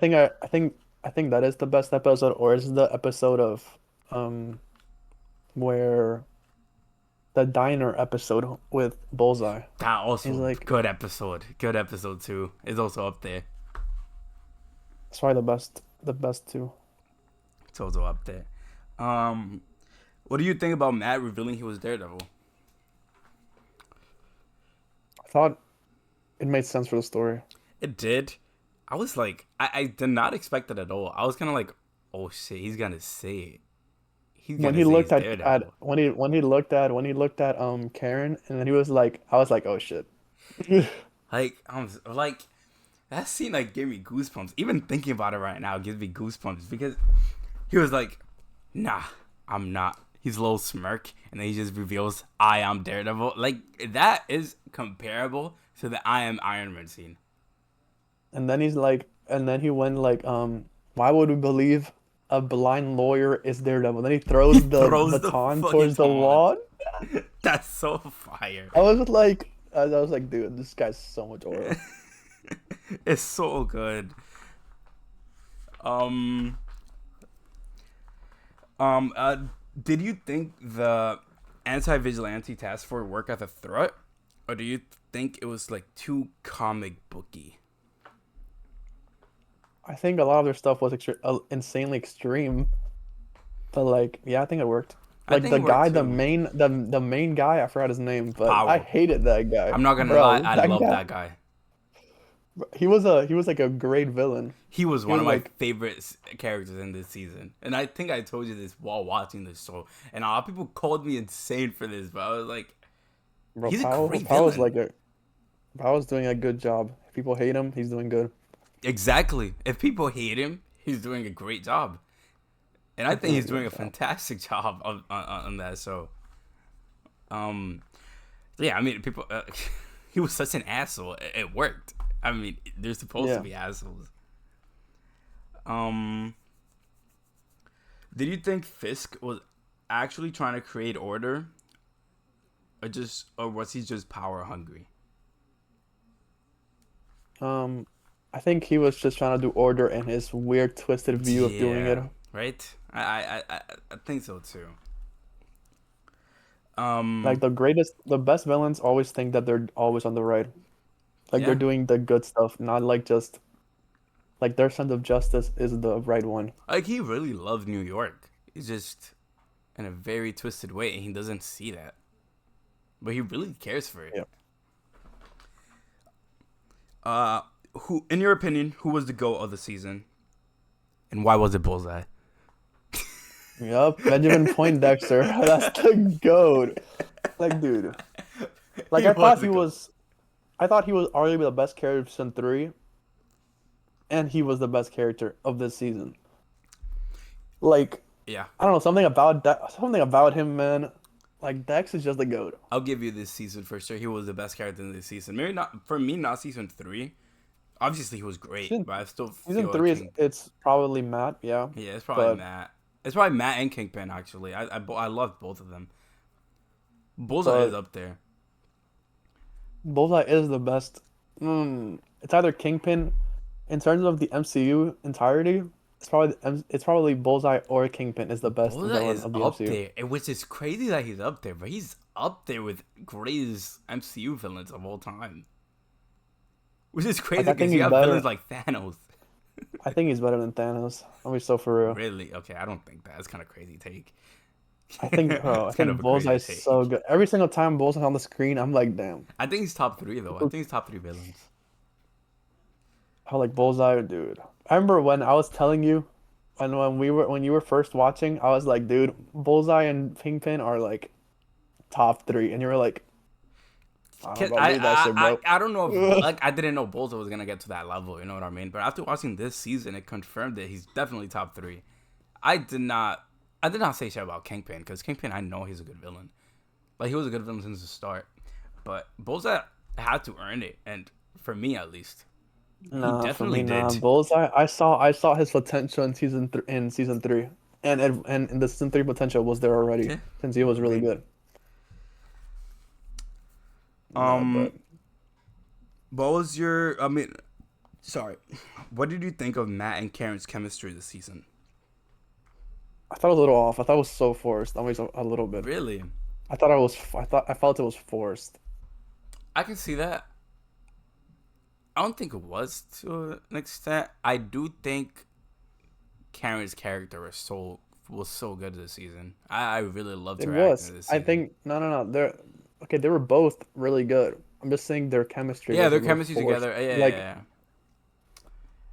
[SPEAKER 2] think that is the best episode, or is the episode of um where the diner episode with Bullseye.
[SPEAKER 1] That
[SPEAKER 2] He's
[SPEAKER 1] also
[SPEAKER 2] like,
[SPEAKER 1] good episode. Good episode too. Is also up there.
[SPEAKER 2] it's probably the best too.
[SPEAKER 1] It's also up there. Um, what do you think about Matt revealing he was Daredevil?
[SPEAKER 2] I thought it made sense for the story.
[SPEAKER 1] It did. I was like, I did not expect it at all. I was kind of like, oh shit, he's gonna say it. He's
[SPEAKER 2] When
[SPEAKER 1] gonna
[SPEAKER 2] he
[SPEAKER 1] say he's
[SPEAKER 2] looked
[SPEAKER 1] Daredevil.
[SPEAKER 2] when he looked at Karen, and then he was like, I was like, oh shit.
[SPEAKER 1] Like, like that scene like gave me goosebumps. Even thinking about it right now gives me goosebumps because he was like, nah, I'm not. He's a little smirk, and then he just reveals, I am Daredevil. Like, that is comparable to the I am Iron Man scene.
[SPEAKER 2] And then and then he went like, why would we believe a blind lawyer is Daredevil? Then he
[SPEAKER 1] He
[SPEAKER 2] throws the
[SPEAKER 1] throws the
[SPEAKER 2] baton
[SPEAKER 1] fucking
[SPEAKER 2] towards the
[SPEAKER 1] taunt.
[SPEAKER 2] wall.
[SPEAKER 1] That's so fire.
[SPEAKER 2] I was like, dude, this guy's so much aura.
[SPEAKER 1] It's so good. Um, um, uh, did you think the anti-vigilante task force work as a threat, or do you think it was like too comic booky?
[SPEAKER 2] I think a lot of their stuff was insanely extreme, but like, yeah, I think it worked.
[SPEAKER 1] I
[SPEAKER 2] Like
[SPEAKER 1] think
[SPEAKER 2] the
[SPEAKER 1] it worked
[SPEAKER 2] guy,
[SPEAKER 1] too.
[SPEAKER 2] the main guy, I forgot his name, but I
[SPEAKER 1] Power.
[SPEAKER 2] hated that guy,
[SPEAKER 1] I'm not gonna lie,
[SPEAKER 2] bro.
[SPEAKER 1] I
[SPEAKER 2] That
[SPEAKER 1] love
[SPEAKER 2] guy,
[SPEAKER 1] that guy.
[SPEAKER 2] he was like a great villain.
[SPEAKER 1] He was
[SPEAKER 2] He
[SPEAKER 1] one
[SPEAKER 2] was
[SPEAKER 1] of my
[SPEAKER 2] like,
[SPEAKER 1] favorite characters in this season, and I think I told you this while watching this show. And a lot of people called me insane for this, but I was like,
[SPEAKER 2] bro,
[SPEAKER 1] he's a great
[SPEAKER 2] Powell's
[SPEAKER 1] villain.
[SPEAKER 2] like a Powell's doing a good job. If people hate him, he's doing good.
[SPEAKER 1] Exactly. If people hate him, he's doing a great job, and I
[SPEAKER 2] He's
[SPEAKER 1] think
[SPEAKER 2] doing a
[SPEAKER 1] he's doing
[SPEAKER 2] good
[SPEAKER 1] a
[SPEAKER 2] job.
[SPEAKER 1] fantastic job on that show. Um, yeah, I mean, people. He was such an asshole. It worked. I mean, they're supposed to
[SPEAKER 2] Yeah.
[SPEAKER 1] be assholes. Um, did you think Fisk was actually trying to create order, or was he just power hungry?
[SPEAKER 2] Um, I think he was just trying to do order in his weird, twisted view of doing it.
[SPEAKER 1] Yeah, right. I think so too.
[SPEAKER 2] Like
[SPEAKER 1] Um,
[SPEAKER 2] the best villains always think that they're always on the right. Like they're
[SPEAKER 1] yeah,
[SPEAKER 2] doing the good stuff, not like just like their sense of justice is the right one.
[SPEAKER 1] like he really loved New York. He's just in a very twisted way, and he doesn't see that, but he really cares for it.
[SPEAKER 2] Yeah.
[SPEAKER 1] Uh, who, in your opinion, who was the GOAT of the season, and why was it Bullseye?
[SPEAKER 2] Yup, Benjamin Poindexter. That's the goat. Like, dude. Like
[SPEAKER 1] He was the GOAT.
[SPEAKER 2] I thought he was arguably the best character of season three, and he was the best character of this season. Like,
[SPEAKER 1] Yeah,
[SPEAKER 2] I don't know, something about him, man. Like Dex is just the goat.
[SPEAKER 1] I'll give you this season for sure. He was the best character in this season. Maybe not for me, not season three. Obviously, he was great,
[SPEAKER 2] Season
[SPEAKER 1] but I still
[SPEAKER 2] season
[SPEAKER 1] feel like
[SPEAKER 2] three is
[SPEAKER 1] King.
[SPEAKER 2] it's probably Matt, yeah.
[SPEAKER 1] Yeah, it's probably
[SPEAKER 2] But
[SPEAKER 1] Matt. It's probably Matt and Kingpin actually. I love both of them. Bullseye is
[SPEAKER 2] but
[SPEAKER 1] up there.
[SPEAKER 2] Bullseye is the best. It's either Kingpin in terms of the MCU entirety. It's probably Bullseye or Kingpin is the best
[SPEAKER 1] Bullseye
[SPEAKER 2] villain
[SPEAKER 1] is
[SPEAKER 2] of the
[SPEAKER 1] up
[SPEAKER 2] MCU.
[SPEAKER 1] there, which is crazy that he's up there, but he's up there with greatest MCU villains of all time. Which is
[SPEAKER 2] Like
[SPEAKER 1] crazy
[SPEAKER 2] I think
[SPEAKER 1] because you
[SPEAKER 2] he's
[SPEAKER 1] have villains
[SPEAKER 2] better.
[SPEAKER 1] like Thanos.
[SPEAKER 2] I think he's better than Thanos. I'll be so for real.
[SPEAKER 1] Really? Okay, I don't think that. That's kind of crazy take.
[SPEAKER 2] I
[SPEAKER 1] It's kind
[SPEAKER 2] think
[SPEAKER 1] of a crazy
[SPEAKER 2] Bullseye's so
[SPEAKER 1] take.
[SPEAKER 2] good. Every single time Bullseye's on the screen, I'm like, damn.
[SPEAKER 1] I think he's top three though. I think he's top three villains.
[SPEAKER 2] I like Bullseye, dude. I remember when I was telling you, and when you were first watching, I was like, dude, Bullseye and Kingpin are like top three, and you were like, I don't
[SPEAKER 1] 'Cause
[SPEAKER 2] know about believe that shit, bro.
[SPEAKER 1] I don't know if like I didn't know Bullseye was gonna get to that level. You know what I mean? But after watching this season, it confirmed that he's definitely top three. I did not I did not say shit about Kingpin because Kingpin I know he's a good villain. Like he was a good villain since the start. But Bullseye had to earn it, and for me at least, he
[SPEAKER 2] Nah, for
[SPEAKER 1] definitely
[SPEAKER 2] me, nah.
[SPEAKER 1] did.
[SPEAKER 2] Bullseye, I saw his potential in season three, and the season three potential was there already
[SPEAKER 1] Yeah,
[SPEAKER 2] since he was really
[SPEAKER 1] agreed.
[SPEAKER 2] good. Nah, but
[SPEAKER 1] Um, what was your? I mean, sorry. What did you think of Matt and Karen's chemistry this season?
[SPEAKER 2] I thought it was a little off. I thought it was so forced. Always a little bit.
[SPEAKER 1] Really,
[SPEAKER 2] I felt it was forced.
[SPEAKER 1] I can see that. I don't think it was to an extent. I do think Karen's character was so good this season. I really loved
[SPEAKER 2] It
[SPEAKER 1] her acting
[SPEAKER 2] was.
[SPEAKER 1] this
[SPEAKER 2] I
[SPEAKER 1] season.
[SPEAKER 2] think no. They're okay. They were both really good. I'm just saying their chemistry
[SPEAKER 1] Yeah,
[SPEAKER 2] was a
[SPEAKER 1] their
[SPEAKER 2] little
[SPEAKER 1] chemistry
[SPEAKER 2] forced.
[SPEAKER 1] together. Yeah, yeah, yeah.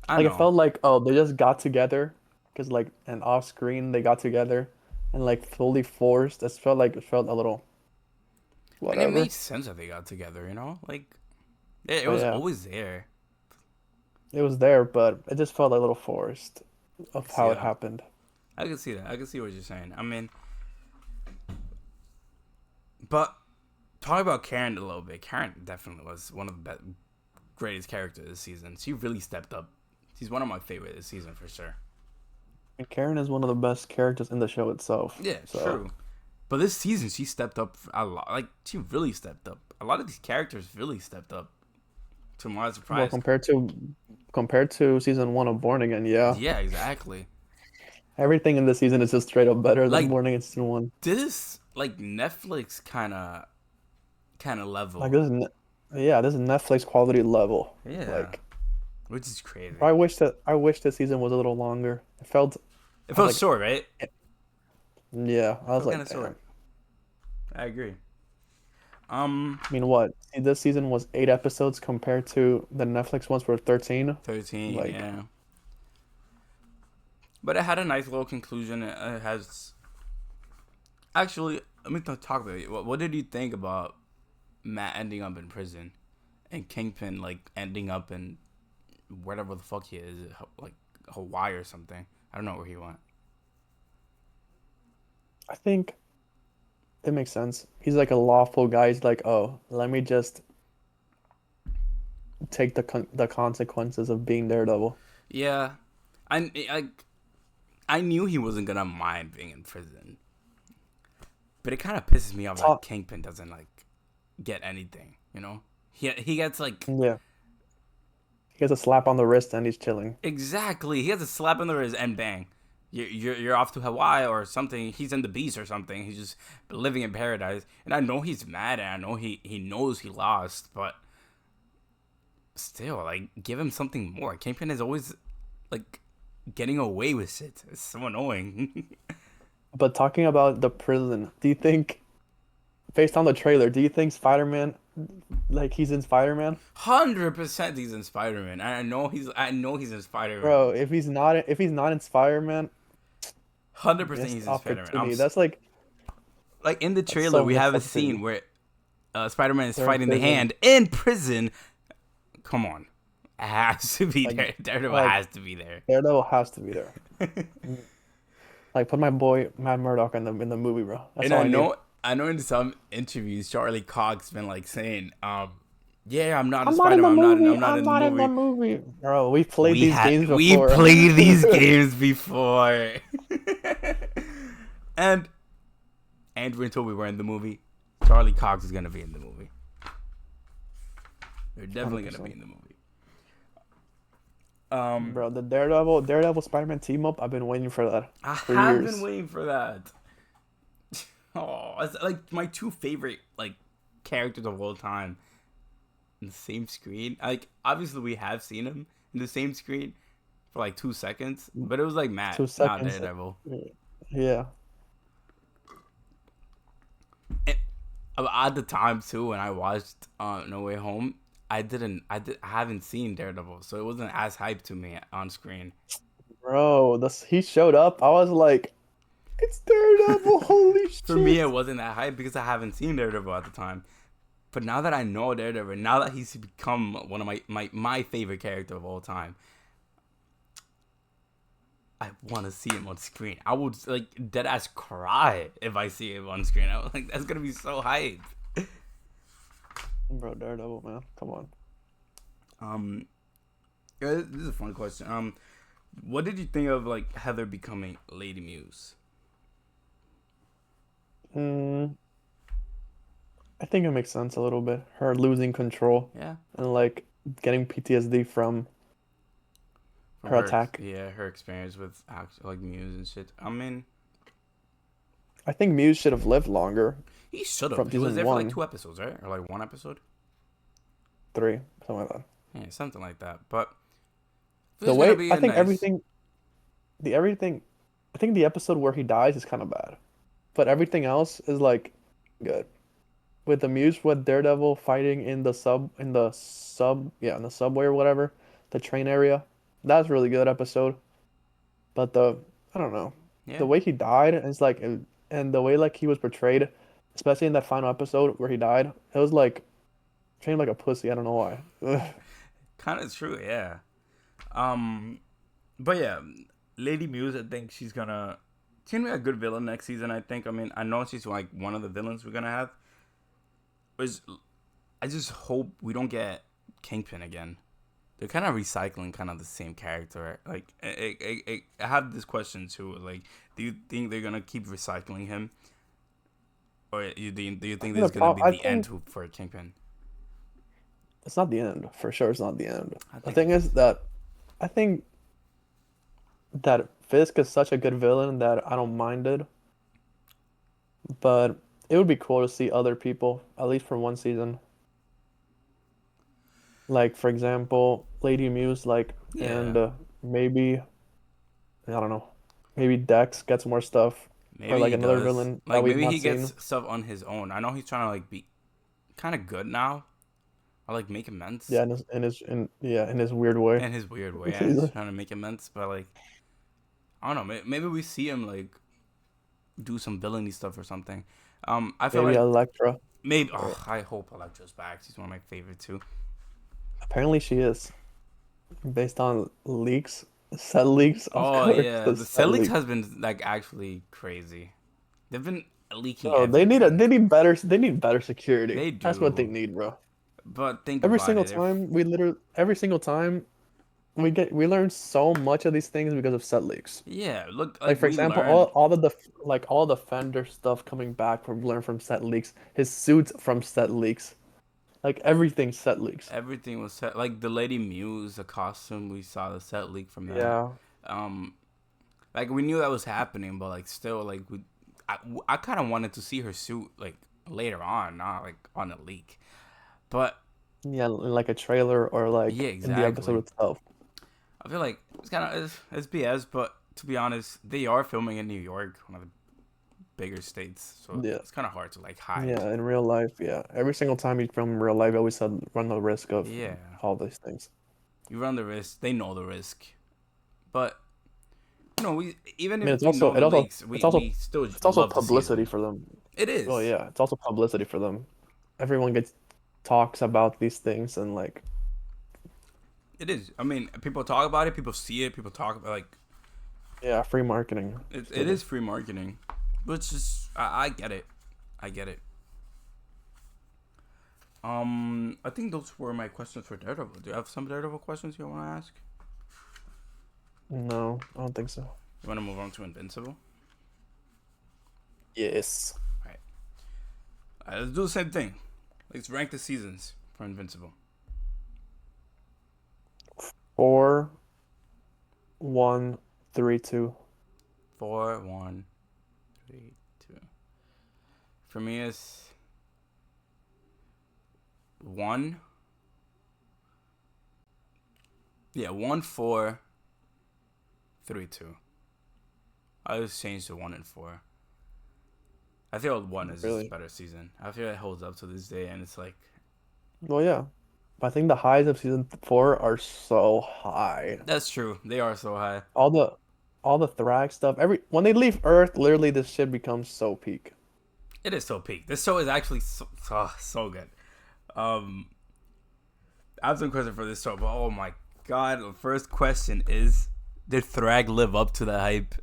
[SPEAKER 1] I
[SPEAKER 2] Like it
[SPEAKER 1] know.
[SPEAKER 2] felt like oh they just got together because like and off screen they got together and like fully forced. It felt a little
[SPEAKER 1] And it
[SPEAKER 2] whatever.
[SPEAKER 1] made sense that they got together. You know, like it
[SPEAKER 2] But
[SPEAKER 1] was
[SPEAKER 2] yeah,
[SPEAKER 1] always there.
[SPEAKER 2] it was there, but it just felt a little forced of how it
[SPEAKER 1] Yeah,
[SPEAKER 2] happened.
[SPEAKER 1] I can see that. I can see what you're saying. I mean, but talking about Karen a little bit. Karen definitely was one of the greatest characters this season. She really stepped up. She's one of my favorite this season for sure.
[SPEAKER 2] And Karen is one of the best characters in the show itself.
[SPEAKER 1] Yeah,
[SPEAKER 2] So
[SPEAKER 1] true. But this season, she stepped up a lot. Like she really stepped up. A lot of these characters really stepped up. To my
[SPEAKER 2] well
[SPEAKER 1] surprise.
[SPEAKER 2] compared to season one of Born Again, yeah.
[SPEAKER 1] Yeah, exactly.
[SPEAKER 2] Everything in this season is just straight up better than
[SPEAKER 1] Like
[SPEAKER 2] Born Again season one.
[SPEAKER 1] this, like Netflix kind of
[SPEAKER 2] Like
[SPEAKER 1] level.
[SPEAKER 2] this is yeah, this is Netflix quality level.
[SPEAKER 1] Yeah,
[SPEAKER 2] Like
[SPEAKER 1] which is crazy.
[SPEAKER 2] I wish the season was a little longer. It felt
[SPEAKER 1] It
[SPEAKER 2] I was
[SPEAKER 1] felt
[SPEAKER 2] like,
[SPEAKER 1] short, right?
[SPEAKER 2] yeah, I
[SPEAKER 1] It
[SPEAKER 2] was
[SPEAKER 1] felt kind
[SPEAKER 2] like,
[SPEAKER 1] of
[SPEAKER 2] damn.
[SPEAKER 1] short. I agree.
[SPEAKER 2] I mean, what? See, this season was 8 episodes compared to the Netflix ones were 13.
[SPEAKER 1] 13,
[SPEAKER 2] Like,
[SPEAKER 1] yeah. But it had a nice little conclusion. It has actually. Let me talk about it. What did you think about Matt ending up in prison and Kingpin like ending up in whatever the fuck he is, like Hawaii or something? I don't know where he went.
[SPEAKER 2] I think it makes sense. He's like a lawful guy. He's like, oh, let me just take the consequences of being Daredevil.
[SPEAKER 1] Yeah, I I knew he wasn't gonna mind being in prison, but it kind of pisses me off that
[SPEAKER 2] Talk,
[SPEAKER 1] Kingpin doesn't like get anything. You know, he gets like
[SPEAKER 2] yeah. He gets a slap on the wrist and he's chilling.
[SPEAKER 1] exactly. He has a slap on the wrist and bang. You're off to Hawaii or something. He's in the beach or something. He's just living in paradise. And I know he's mad and I know he knows he lost, but still, like, give him something more. Kingpin is always like getting away with shit. It's so annoying.
[SPEAKER 2] But talking about the prison, do you think, based on the trailer, do you think Spider-Man, like he's in Spider-Man?
[SPEAKER 1] 100% he's in Spider Man. I know he's in Spider Man.
[SPEAKER 2] Bro, if he's not in Spider-Man,
[SPEAKER 1] 100%
[SPEAKER 2] missed
[SPEAKER 1] he's in Spider Man.
[SPEAKER 2] opportunity. That's like
[SPEAKER 1] Like in the
[SPEAKER 2] that's
[SPEAKER 1] trailer,
[SPEAKER 2] so
[SPEAKER 1] we
[SPEAKER 2] missed
[SPEAKER 1] have a
[SPEAKER 2] opportunity.
[SPEAKER 1] scene where Spider Man is
[SPEAKER 2] They're in
[SPEAKER 1] fighting the
[SPEAKER 2] prison.
[SPEAKER 1] Hand in prison. Come on, it has to be
[SPEAKER 2] Like
[SPEAKER 1] there. Daredevil
[SPEAKER 2] like
[SPEAKER 1] has to be there.
[SPEAKER 2] Daredevil has to be there. Like put my boy Matt Murdock in the movie, bro. That's
[SPEAKER 1] And
[SPEAKER 2] all I need.
[SPEAKER 1] I know in some interviews, Charlie Cox been like saying, yeah, I'm not in
[SPEAKER 2] I'm not in
[SPEAKER 1] Spider
[SPEAKER 2] the
[SPEAKER 1] Man.
[SPEAKER 2] movie.
[SPEAKER 1] I'm not
[SPEAKER 2] I'm
[SPEAKER 1] in the
[SPEAKER 2] not in the
[SPEAKER 1] movie.
[SPEAKER 2] movie. Bro, we played these games
[SPEAKER 1] We
[SPEAKER 2] before.
[SPEAKER 1] played these games before, and Andrew and Toby were in the movie. Charlie Cox is gonna be in the movie. They're definitely gonna be
[SPEAKER 2] 100%.
[SPEAKER 1] in the movie. Um,
[SPEAKER 2] Bro, the Daredevil Spider-Man team up, I've been waiting for that
[SPEAKER 1] I
[SPEAKER 2] for
[SPEAKER 1] have been
[SPEAKER 2] years.
[SPEAKER 1] waiting for that. Oh, it's like my two favorite like characters of all time in the same screen. Like obviously we have seen him in the same screen for like 2 seconds, but it was like Matt,
[SPEAKER 2] Two
[SPEAKER 1] not
[SPEAKER 2] seconds.
[SPEAKER 1] Daredevil.
[SPEAKER 2] Yeah.
[SPEAKER 1] And at the time too, when I watched No Way Home, I haven't seen Daredevil, so it wasn't as hyped to me on screen.
[SPEAKER 2] Bro, this he showed up. I was like, it's Daredevil. Holy
[SPEAKER 1] For me,
[SPEAKER 2] shit.
[SPEAKER 1] it wasn't that hype because I haven't seen Daredevil at the time. But now that I know Daredevil, now that he's become one of my favorite character of all time, I want to see him on screen. I would like dead ass cry if I see him on screen. I was like, that's gonna be so hype.
[SPEAKER 2] Bro, Daredevil, man. Come on.
[SPEAKER 1] Um, yeah, this is a fun question. What did you think of like Heather becoming Lady Muse?
[SPEAKER 2] Mm, I think it makes sense a little bit. Her losing control
[SPEAKER 1] Yeah,
[SPEAKER 2] and like getting PTSD from
[SPEAKER 1] from
[SPEAKER 2] her
[SPEAKER 1] her,
[SPEAKER 2] attack.
[SPEAKER 1] her experience with like Muse and shit. I mean,
[SPEAKER 2] I think Muse should have lived longer
[SPEAKER 1] he should have.
[SPEAKER 2] from
[SPEAKER 1] He was
[SPEAKER 2] season
[SPEAKER 1] there for like
[SPEAKER 2] one,
[SPEAKER 1] 2 episodes, right, or like 1 episode.
[SPEAKER 2] 3, something like that.
[SPEAKER 1] Yeah, something like that. But
[SPEAKER 2] The
[SPEAKER 1] there's gonna
[SPEAKER 2] way
[SPEAKER 1] be
[SPEAKER 2] I
[SPEAKER 1] a
[SPEAKER 2] think
[SPEAKER 1] nice.
[SPEAKER 2] everything, I think the episode where he dies is kind of bad, but everything else is like good. With the Muse with Daredevil fighting in the subway or whatever, the train area. That's a really good episode. But I don't know, the
[SPEAKER 1] Yeah,
[SPEAKER 2] way he died is like, and the way like he was portrayed, especially in that final episode where he died, it was like treated him like a pussy. I don't know why. Ugh.
[SPEAKER 1] kind of true. Yeah. Um, but yeah, Lady Muse. I think she's gonna be a good villain next season. I think. I mean, I know she's like one of the villains we're gonna have. Which I just hope we don't get Kingpin again. They're kind of recycling kind of the same character. Right? Like, I have this question too. Like, do you think they're gonna keep recycling him, or do you
[SPEAKER 2] I
[SPEAKER 1] think
[SPEAKER 2] think
[SPEAKER 1] this
[SPEAKER 2] the
[SPEAKER 1] is gonna
[SPEAKER 2] pro
[SPEAKER 1] be
[SPEAKER 2] I
[SPEAKER 1] the end
[SPEAKER 2] think
[SPEAKER 1] for Kingpin?
[SPEAKER 2] it's not the end for sure. It's not the end.
[SPEAKER 1] I
[SPEAKER 2] The
[SPEAKER 1] think it
[SPEAKER 2] thing is
[SPEAKER 1] is.
[SPEAKER 2] that I think that Fisk is such a good villain that I don't mind it, but it would be cool to see other people at least for one season. Like for example, Lady Muse, like,
[SPEAKER 1] Yeah,
[SPEAKER 2] and maybe I don't know, maybe Dex gets more stuff, or
[SPEAKER 1] maybe
[SPEAKER 2] like
[SPEAKER 1] he
[SPEAKER 2] another
[SPEAKER 1] does.
[SPEAKER 2] villain that
[SPEAKER 1] Like
[SPEAKER 2] we've
[SPEAKER 1] maybe
[SPEAKER 2] not
[SPEAKER 1] he
[SPEAKER 2] seen.
[SPEAKER 1] gets stuff on his own. I know he's trying to like be kind of good now. I like make amends
[SPEAKER 2] Yeah, in his weird way.
[SPEAKER 1] in his weird way. Yeah,
[SPEAKER 2] He's
[SPEAKER 1] he's
[SPEAKER 2] like,
[SPEAKER 1] trying to make amends, but like I don't know. Maybe we see him like do some villainy stuff or something. I feel
[SPEAKER 2] maybe
[SPEAKER 1] like
[SPEAKER 2] Electra.
[SPEAKER 1] maybe.
[SPEAKER 2] Or
[SPEAKER 1] I hope Electra's back. She's one of my favorite too.
[SPEAKER 2] apparently she is, based on leaks, set leaks. Of
[SPEAKER 1] Oh
[SPEAKER 2] course,
[SPEAKER 1] yeah,
[SPEAKER 2] the
[SPEAKER 1] the
[SPEAKER 2] set
[SPEAKER 1] Celtics
[SPEAKER 2] leaks.
[SPEAKER 1] has been like actually crazy. They've been leaking
[SPEAKER 2] Bro,
[SPEAKER 1] everything.
[SPEAKER 2] they need better security.
[SPEAKER 1] They
[SPEAKER 2] That's what they
[SPEAKER 1] do,
[SPEAKER 2] need, bro.
[SPEAKER 1] but think
[SPEAKER 2] Every
[SPEAKER 1] about
[SPEAKER 2] single
[SPEAKER 1] it.
[SPEAKER 2] time every single time we learn so much of these things because of set leaks.
[SPEAKER 1] Yeah, look,
[SPEAKER 2] Like
[SPEAKER 1] like
[SPEAKER 2] for
[SPEAKER 1] we
[SPEAKER 2] example,
[SPEAKER 1] learned
[SPEAKER 2] all the Fender stuff coming back from learn from set leaks. His suits from set leaks. Like everything set leaks.
[SPEAKER 1] everything was set. Like the Lady Muse, the costume, we saw the set leak from that.
[SPEAKER 2] Yeah.
[SPEAKER 1] Um, like we knew that was happening, but like still, like I kind of wanted to see her suit like later on, not like on a leak. But
[SPEAKER 2] Yeah, in like a trailer or
[SPEAKER 1] yeah,
[SPEAKER 2] like in the episode
[SPEAKER 1] exactly.
[SPEAKER 2] itself.
[SPEAKER 1] I feel like it's kind of it's BS, but to be honest, they are filming in New York, one of the bigger states, so
[SPEAKER 2] Yeah.
[SPEAKER 1] it's kind of hard to like hide.
[SPEAKER 2] Yeah, in real life, yeah. Every single time you film in real life, you always run the risk of
[SPEAKER 1] Yeah,
[SPEAKER 2] all these things.
[SPEAKER 1] you run the risk. They know the risk, but we even
[SPEAKER 2] I mean,
[SPEAKER 1] if we know the leaks, we still
[SPEAKER 2] it's also
[SPEAKER 1] love to see
[SPEAKER 2] publicity
[SPEAKER 1] them.
[SPEAKER 2] for them.
[SPEAKER 1] It
[SPEAKER 2] Oh
[SPEAKER 1] is.
[SPEAKER 2] yeah, it's also publicity for them. Everyone gets talks about these things and like
[SPEAKER 1] It is. I mean, people talk about it. People see it. People talk about like
[SPEAKER 2] yeah, free marketing
[SPEAKER 1] it
[SPEAKER 2] for them.
[SPEAKER 1] is free marketing, but it's just I get it. I get it. I think those were my questions for Daredevil. Do you have some Daredevil questions you want to ask?
[SPEAKER 2] No, I don't think so.
[SPEAKER 1] You want to move on to Invincible?
[SPEAKER 2] Yes.
[SPEAKER 1] All right. All right. Let's do the same thing. Let's rank the seasons for Invincible.
[SPEAKER 2] 4, 1, 3, 2.
[SPEAKER 1] 4, 1, 3, 2. For me, it's 1. Yeah, 1, 4, 3, 2. I just changed to 1 and 4. I feel 1 is just a
[SPEAKER 2] Really?
[SPEAKER 1] better season. I feel it holds up to this day, and it's like
[SPEAKER 2] Well, yeah. But I think the highs of season 4 are so high.
[SPEAKER 1] that's true. They are so high.
[SPEAKER 2] All the all the Thrag stuff. Every when they leave Earth, literally this shit becomes so peak.
[SPEAKER 1] It is so peak. This show is actually so good. Um, I have some questions for this show, but oh my god! The first question is: did Thrag live up to the hype?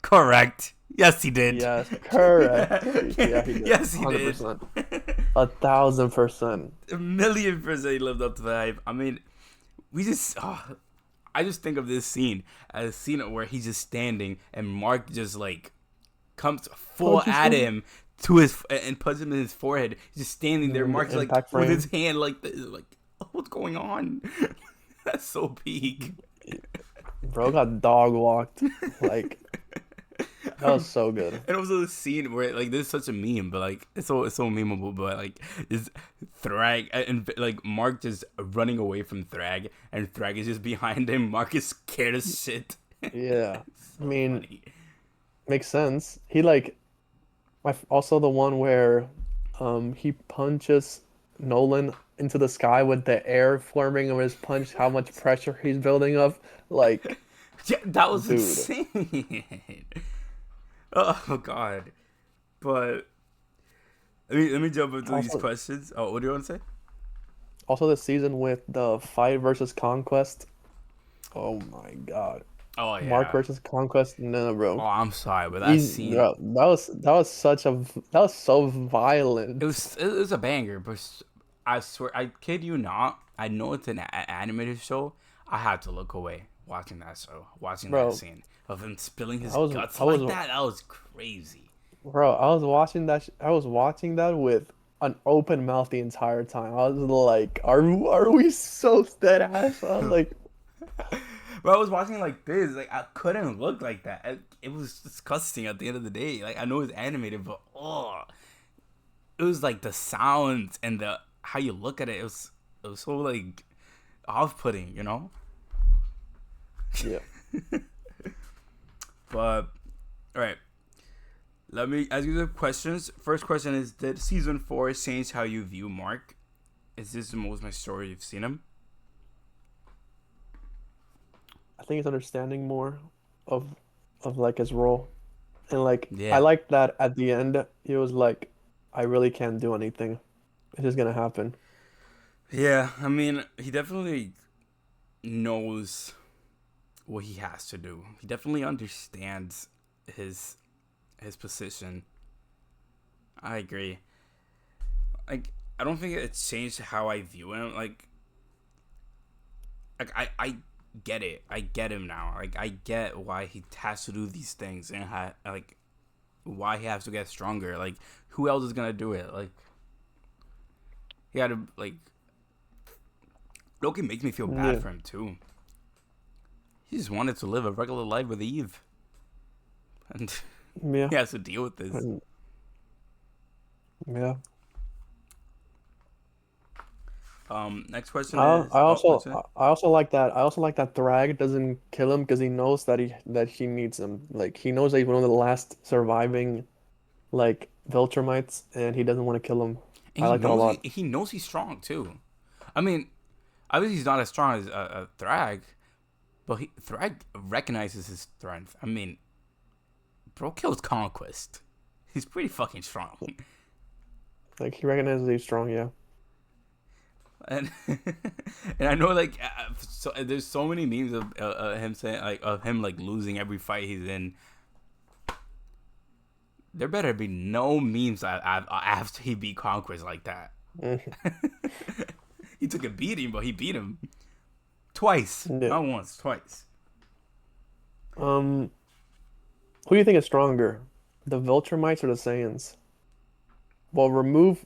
[SPEAKER 1] Correct. Yes, he did.
[SPEAKER 2] Yes, correct. Yeah, he did.
[SPEAKER 1] Yes, he did.
[SPEAKER 2] 100%. 1,000%.
[SPEAKER 1] A million percent he lived up to the hype. I mean, we just. I just think of this scene as a scene where he's just standing and Mark just like comes full
[SPEAKER 2] Punches
[SPEAKER 1] at
[SPEAKER 2] him
[SPEAKER 1] him to his and punches him in his forehead. He's just standing there.
[SPEAKER 2] in the
[SPEAKER 1] Mark's like
[SPEAKER 2] impact
[SPEAKER 1] with his
[SPEAKER 2] frame.
[SPEAKER 1] hand like this, like what's going on? That's so peak.
[SPEAKER 2] Bro got dog walked. Like that was so good.
[SPEAKER 1] And also the scene where like this is such a meme, but like it's so memeable. But like this Thrag and like Mark just running away from Thrag, and Thrag is just behind him. Mark is scared as shit.
[SPEAKER 2] Yeah.
[SPEAKER 1] It's
[SPEAKER 2] I
[SPEAKER 1] so
[SPEAKER 2] mean,
[SPEAKER 1] funny.
[SPEAKER 2] makes sense. He like also the one where he punches Nolan into the sky with the air forming of his punch, how much pressure he's building up. Like,
[SPEAKER 1] Yeah, that was
[SPEAKER 2] dude.
[SPEAKER 1] insane. Oh god. But let me jump into these
[SPEAKER 2] Also
[SPEAKER 1] questions. Oh, what do you want to say?
[SPEAKER 2] also the season with the fight versus conquest. Oh my God.
[SPEAKER 1] Oh
[SPEAKER 2] Mark
[SPEAKER 1] yeah.
[SPEAKER 2] versus Conquest, no,
[SPEAKER 1] Oh,
[SPEAKER 2] bro.
[SPEAKER 1] I'm sorry, but that scene
[SPEAKER 2] Bro, that was so
[SPEAKER 1] it
[SPEAKER 2] violent.
[SPEAKER 1] was it was a banger. But I swear, I kid you not. I know it's an animated show. I had to look away watching that show, watching that
[SPEAKER 2] Bro,
[SPEAKER 1] scene of him spilling his
[SPEAKER 2] I was
[SPEAKER 1] guts
[SPEAKER 2] I
[SPEAKER 1] like
[SPEAKER 2] was
[SPEAKER 1] that. That was crazy.
[SPEAKER 2] bro, I was watching I was watching that with an open mouth the entire time. I was like, are we so dead ass? I was like,
[SPEAKER 1] But I was watching like this, like I couldn't look like that. It was disgusting at the end of the day. Like I know it's animated, but it was like the sounds and the how you look at it. It was It was so like off-putting, you know.
[SPEAKER 2] Yeah.
[SPEAKER 1] But all right, let me ask you the questions. First question is: did season 4 change how you view Mark? Is this the most my story you've seen him?
[SPEAKER 2] I think it's understanding more of like his role. And like I
[SPEAKER 1] Yeah,
[SPEAKER 2] like that at the end he was like, I really can't do anything. It's just gonna happen.
[SPEAKER 1] yeah. I mean, he definitely knows what he has to do. He definitely understands his his position. I agree. Like, I don't think it changed how I view him. I get it. I get him now. Like, I get why he has to do these things and like why he has to get stronger. Like, who else is gonna do it? Like, he had to like. Loki makes me feel bad
[SPEAKER 2] Yeah.
[SPEAKER 1] for him too. He just wanted to live a regular life with Eve, and
[SPEAKER 2] Yeah.
[SPEAKER 1] he has to deal with this.
[SPEAKER 2] And yeah.
[SPEAKER 1] Next question
[SPEAKER 2] I
[SPEAKER 1] is,
[SPEAKER 2] I
[SPEAKER 1] oh, what's
[SPEAKER 2] also
[SPEAKER 1] it?
[SPEAKER 2] I also like that. I also like that Thrag doesn't kill him because he knows that he needs him. Like he knows that he's one of the last surviving like Viltrumites, and he doesn't want to kill him.
[SPEAKER 1] And
[SPEAKER 2] I like that a lot.
[SPEAKER 1] he knows he's strong too. I mean, obviously he's not as strong as Thrag, but Thrag recognizes his strength. I mean, bro kills Conquest. He's pretty fucking strong.
[SPEAKER 2] Like he recognizes he's strong. Yeah.
[SPEAKER 1] And and I know like there's so many memes of him saying like of him like losing every fight he's in. There better be no memes after he beat Conquest like that.
[SPEAKER 2] Mhm.
[SPEAKER 1] He took a beating, but he beat him twice,
[SPEAKER 2] Yeah.
[SPEAKER 1] not once, twice.
[SPEAKER 2] Um, who do you think is stronger, the Viltrumites or the Saiyans? Well, remove.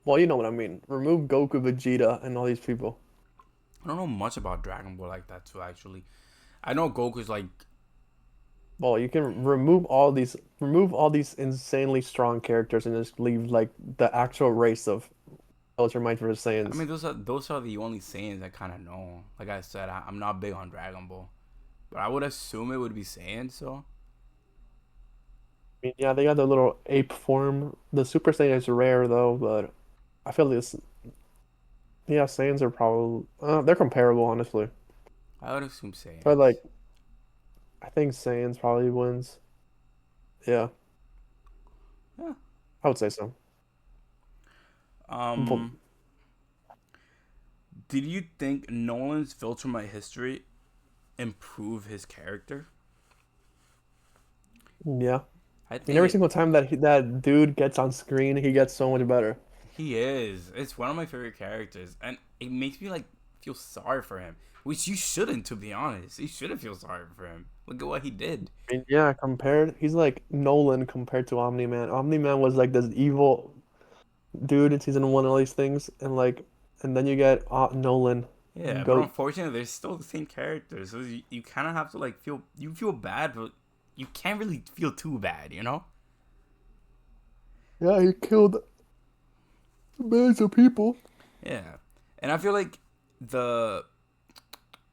[SPEAKER 2] Well, you know what I mean. Remove Goku, Vegeta, and all these people.
[SPEAKER 1] I don't know much about Dragon Ball like that too. Actually, I know Goku's like
[SPEAKER 2] Well, you can remove all these insanely strong characters and just leave like the actual race of Viltrumites versus
[SPEAKER 1] I
[SPEAKER 2] Saiyans.
[SPEAKER 1] mean, those are the only Saiyans I kind of know. Like I said, I'm not big on Dragon Ball, but I would assume it would be Saiyan. So
[SPEAKER 2] I mean, yeah, they got the little ape form. The Super Saiyan is rare though, but I feel this. Yeah, Saiyans are probably they're comparable, honestly.
[SPEAKER 1] I would assume
[SPEAKER 2] But
[SPEAKER 1] Saiyans.
[SPEAKER 2] like, I think Saiyans probably wins. Yeah,
[SPEAKER 1] Yeah.
[SPEAKER 2] I would say so. But
[SPEAKER 1] Um. Did you think Nolan's Viltrumite history improve his character?
[SPEAKER 2] yeah,
[SPEAKER 1] I
[SPEAKER 2] I mean,
[SPEAKER 1] think
[SPEAKER 2] every single time that that dude gets on screen, he gets so much better.
[SPEAKER 1] he is. It's one of my favorite characters, and it makes me like feel sorry for him, which you shouldn't, to be honest. You shouldn't feel sorry for him. Look at what he did.
[SPEAKER 2] I mean, yeah, he's like Nolan compared to Omni-Man. Omni-Man was like this evil dude in season one, all these things, and then you get Nolan,
[SPEAKER 1] Yeah, but
[SPEAKER 2] goat.
[SPEAKER 1] unfortunately, they're still the same characters, so you kind of have to like feel bad, but you can't really feel too bad, you know?
[SPEAKER 2] Yeah, he killed millions of people.
[SPEAKER 1] Yeah, and I feel like the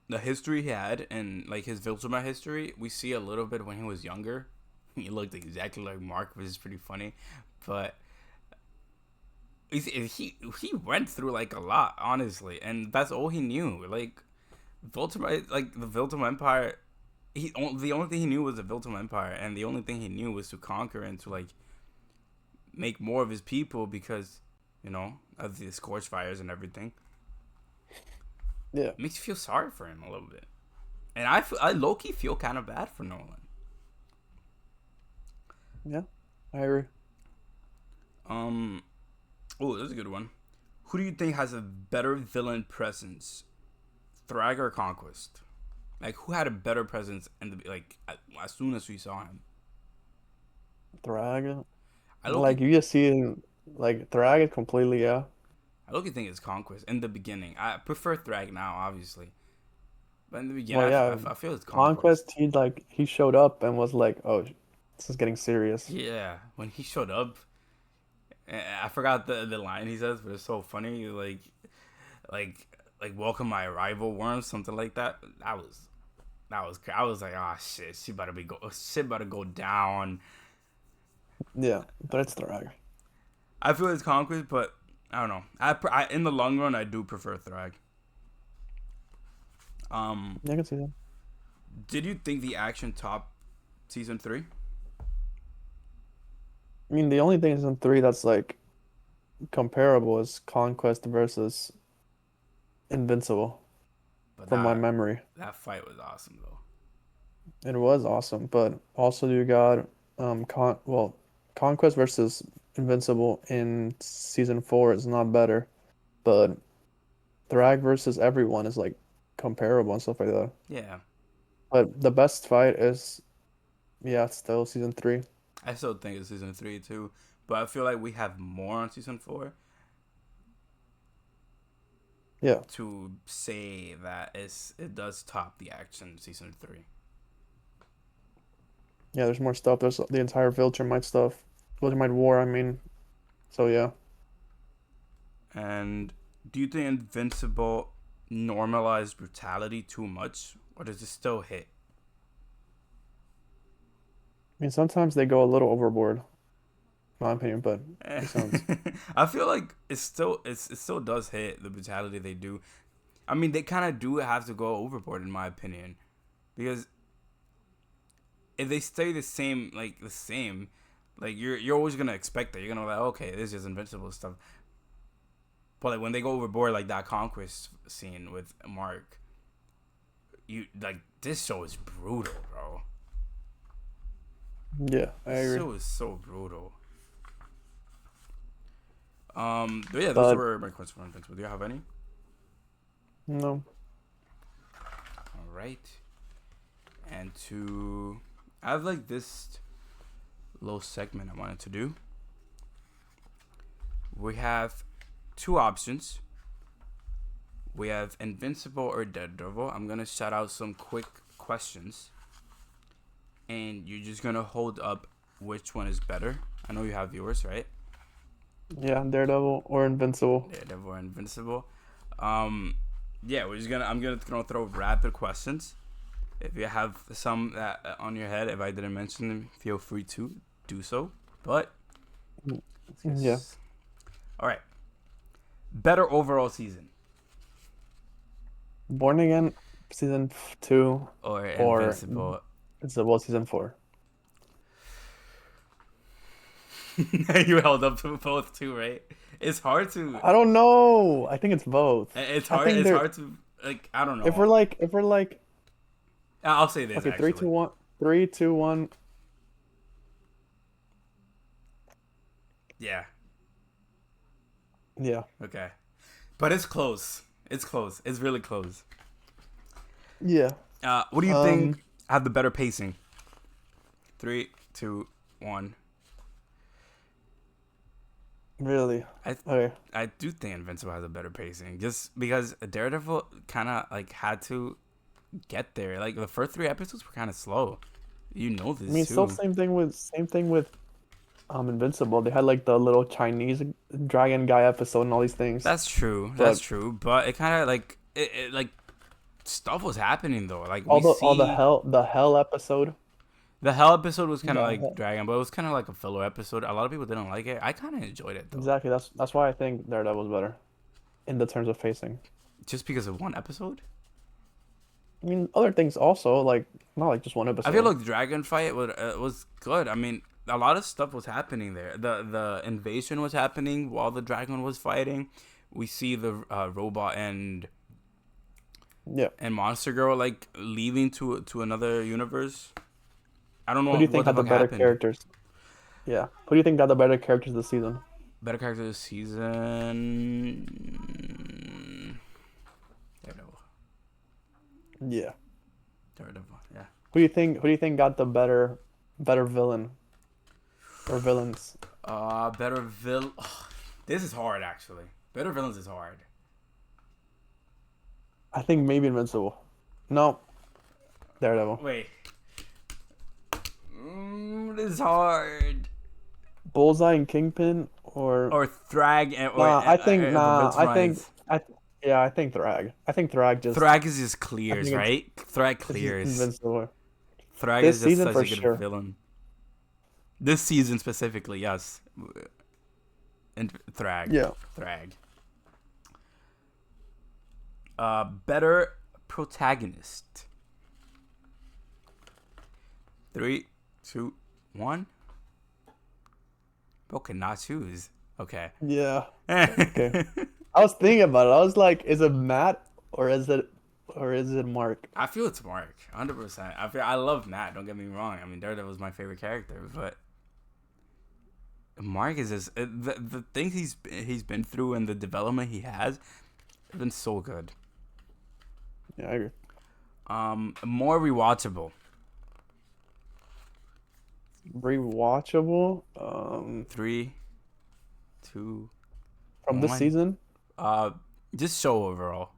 [SPEAKER 1] the history he had and like his Viltrumite history, we see a little bit when he was younger. He looked exactly like Mark, which is pretty funny, but he went through like a lot, honestly, and that's all he knew. Like Viltrumite, like the Viltrum Empire, the only thing he knew was the Viltrum Empire, and the only thing he knew was to conquer and to like make more of his people because of the scorch fires and everything.
[SPEAKER 2] Yeah,
[SPEAKER 1] It makes you feel sorry for him a little bit, and I low key feel kind of bad for Nolan.
[SPEAKER 2] yeah, I agree.
[SPEAKER 1] Um, oh, that's a good one. Who do you think has a better villain presence, Thrag or Conquest? Like, who had a better presence in the like as soon as we saw him?
[SPEAKER 2] Thrag,
[SPEAKER 1] I look
[SPEAKER 2] like you just see him, like Thrag is completely yeah.
[SPEAKER 1] I look think it's Conquest in the beginning. I prefer Thrag now, obviously, but in the beginning,
[SPEAKER 2] Well, yeah,
[SPEAKER 1] I feel it's
[SPEAKER 2] Conquest.
[SPEAKER 1] Conquest.
[SPEAKER 2] He showed up and was like, oh, this is getting serious.
[SPEAKER 1] Yeah, when he showed up, I forgot the line he says, but it's so funny. Like like welcome my arrival, worm, something like that. I was like, ah, shit, shit about to go down.
[SPEAKER 2] Yeah, but it's Thrag.
[SPEAKER 1] I feel it's Conquest, but I don't know. In the long run, I do prefer Thrag.
[SPEAKER 2] Yeah, I can see that.
[SPEAKER 1] Did you think the action topped season 3?
[SPEAKER 2] I mean, the only thing in three that's like comparable is Conquest versus Invincible,
[SPEAKER 1] But
[SPEAKER 2] from my memory.
[SPEAKER 1] that fight was awesome though.
[SPEAKER 2] It was awesome, but also you got Conquest versus Invincible in season four is not better, but Thrag versus everyone is like comparable and stuff like that.
[SPEAKER 1] Yeah,
[SPEAKER 2] But the best fight is, yeah, it's still season three.
[SPEAKER 1] I still think it's season 3 too, but I feel like we have more on season 4
[SPEAKER 2] Yeah,
[SPEAKER 1] to say that it does top the action season 3.
[SPEAKER 2] yeah. There's more stuff. There's the entire Viltrumite stuff, Viltrumite War. I mean, so yeah.
[SPEAKER 1] And do you think Invincible normalized brutality too much, or does it still hit?
[SPEAKER 2] I mean, sometimes they go a little overboard, in my opinion, but makes sense.
[SPEAKER 1] I feel like it still does hit the brutality they do. I mean, they kind of do have to go overboard in my opinion, because if they stay the same, like you're always gonna expect that. You're gonna be like, okay, this is invincible stuff. But like when they go overboard, like that conquest scene with Mark, you like this show is brutal, bro.
[SPEAKER 2] Yeah, I
[SPEAKER 1] This
[SPEAKER 2] agree.
[SPEAKER 1] show is so brutal. But yeah, those
[SPEAKER 2] But
[SPEAKER 1] were my questions for Invincible. Do you have any?
[SPEAKER 2] no,
[SPEAKER 1] All right. And I have like this little segment I wanted to do. We have two options. We have Invincible or Daredevil. I'm gonna shout out some quick questions, and you're just gonna hold up which one is better. I know you have yours, right?
[SPEAKER 2] yeah, Daredevil or Invincible.
[SPEAKER 1] Daredevil or Invincible. Um, yeah, I'm gonna throw rapid questions. If you have some that on your head, if I didn't mention them, feel free to do so. But
[SPEAKER 2] Yeah,
[SPEAKER 1] yes. All right. Better overall season
[SPEAKER 2] Born Again two
[SPEAKER 1] or
[SPEAKER 2] or
[SPEAKER 1] Invincible?
[SPEAKER 2] Invincible season four.
[SPEAKER 1] You held up to both too, right? It's hard to.
[SPEAKER 2] I don't know. I think it's both.
[SPEAKER 1] It's
[SPEAKER 2] I
[SPEAKER 1] hard.
[SPEAKER 2] think
[SPEAKER 1] It's
[SPEAKER 2] they're
[SPEAKER 1] hard to like. I don't
[SPEAKER 2] if
[SPEAKER 1] know.
[SPEAKER 2] we're like
[SPEAKER 1] I'll say this
[SPEAKER 2] okay, three,
[SPEAKER 1] actually.
[SPEAKER 2] two, one, 3, 2, 1.
[SPEAKER 1] Yeah.
[SPEAKER 2] Yeah,
[SPEAKER 1] Okay. But it's close. It's close. It's really close.
[SPEAKER 2] yeah.
[SPEAKER 1] What do you
[SPEAKER 2] Um,
[SPEAKER 1] think have the better pacing? 3, 2, 1.
[SPEAKER 2] really.
[SPEAKER 1] I
[SPEAKER 2] Okay.
[SPEAKER 1] I do think Invincible has a better pacing, just because Daredevil kind of like had to get there. Like the first 3 episodes were kind of slow. You know
[SPEAKER 2] I
[SPEAKER 1] this
[SPEAKER 2] mean, still
[SPEAKER 1] too.
[SPEAKER 2] same thing with Invincible. They had like the little Chinese dragon guy episode and all these things,
[SPEAKER 1] That's true. That's
[SPEAKER 2] but
[SPEAKER 1] true. But it kind of like it like stuff was happening though. Like
[SPEAKER 2] all
[SPEAKER 1] we
[SPEAKER 2] the
[SPEAKER 1] see
[SPEAKER 2] hell episode.
[SPEAKER 1] the Hell episode was kind of
[SPEAKER 2] The
[SPEAKER 1] like Dragon, but it was kind of like a filler episode. A lot of people didn't like it. I kind of enjoyed it though,
[SPEAKER 2] Exactly. That's why I think Daredevil's better in the terms of pacing.
[SPEAKER 1] just because of one episode.
[SPEAKER 2] I mean, other things also like not like just one
[SPEAKER 1] I feel
[SPEAKER 2] episode.
[SPEAKER 1] like the dragon fight was good. I mean, a lot of stuff was happening there. The invasion was happening while the dragon was fighting. We see the robot
[SPEAKER 2] Yeah.
[SPEAKER 1] and Monster Girl like leaving to another universe. I don't
[SPEAKER 2] Who
[SPEAKER 1] know
[SPEAKER 2] do you
[SPEAKER 1] what
[SPEAKER 2] think
[SPEAKER 1] the
[SPEAKER 2] had the
[SPEAKER 1] fuck
[SPEAKER 2] better
[SPEAKER 1] happened.
[SPEAKER 2] characters? Yeah. Who do you think got the better characters this season?
[SPEAKER 1] Better character this season. Daredevil.
[SPEAKER 2] Yeah.
[SPEAKER 1] Daredevil. Yeah.
[SPEAKER 2] Who do you think got the better villain or villains?
[SPEAKER 1] Better villain. This is hard actually. Better villains is hard.
[SPEAKER 2] I think maybe Invincible. No, Daredevil.
[SPEAKER 1] Wait. This is hard.
[SPEAKER 2] Bullseye and Kingpin or
[SPEAKER 1] or Thrag
[SPEAKER 2] nah.
[SPEAKER 1] the Viltrumites.
[SPEAKER 2] Yeah, I think Thrag. I think Thrag just.
[SPEAKER 1] Thrag is just
[SPEAKER 2] I
[SPEAKER 1] clears,
[SPEAKER 2] think
[SPEAKER 1] right? Thrag
[SPEAKER 2] it's just
[SPEAKER 1] clears.
[SPEAKER 2] invincible.
[SPEAKER 1] Thrag
[SPEAKER 2] This
[SPEAKER 1] is just
[SPEAKER 2] season
[SPEAKER 1] such
[SPEAKER 2] for
[SPEAKER 1] a good
[SPEAKER 2] sure.
[SPEAKER 1] villain. This season specifically, yes. And Thrag.
[SPEAKER 2] Yeah.
[SPEAKER 1] Thrag. Better protagonist. 3, 2, 1. Bro cannot choose. Okay.
[SPEAKER 2] Yeah. Okay. I was thinking about it. I was like, is it Matt or is it Mark?
[SPEAKER 1] I feel it's Mark, 100%. I love Matt. Don't get me wrong. I mean, Daredevil was my favorite character, but Mark is just the things he's been through and the development he has been so good.
[SPEAKER 2] Yeah, I agree.
[SPEAKER 1] More rewatchable.
[SPEAKER 2] Rewatchable.
[SPEAKER 1] 3, 2,
[SPEAKER 2] From this
[SPEAKER 1] 1.
[SPEAKER 2] season.
[SPEAKER 1] Uh, just show overall.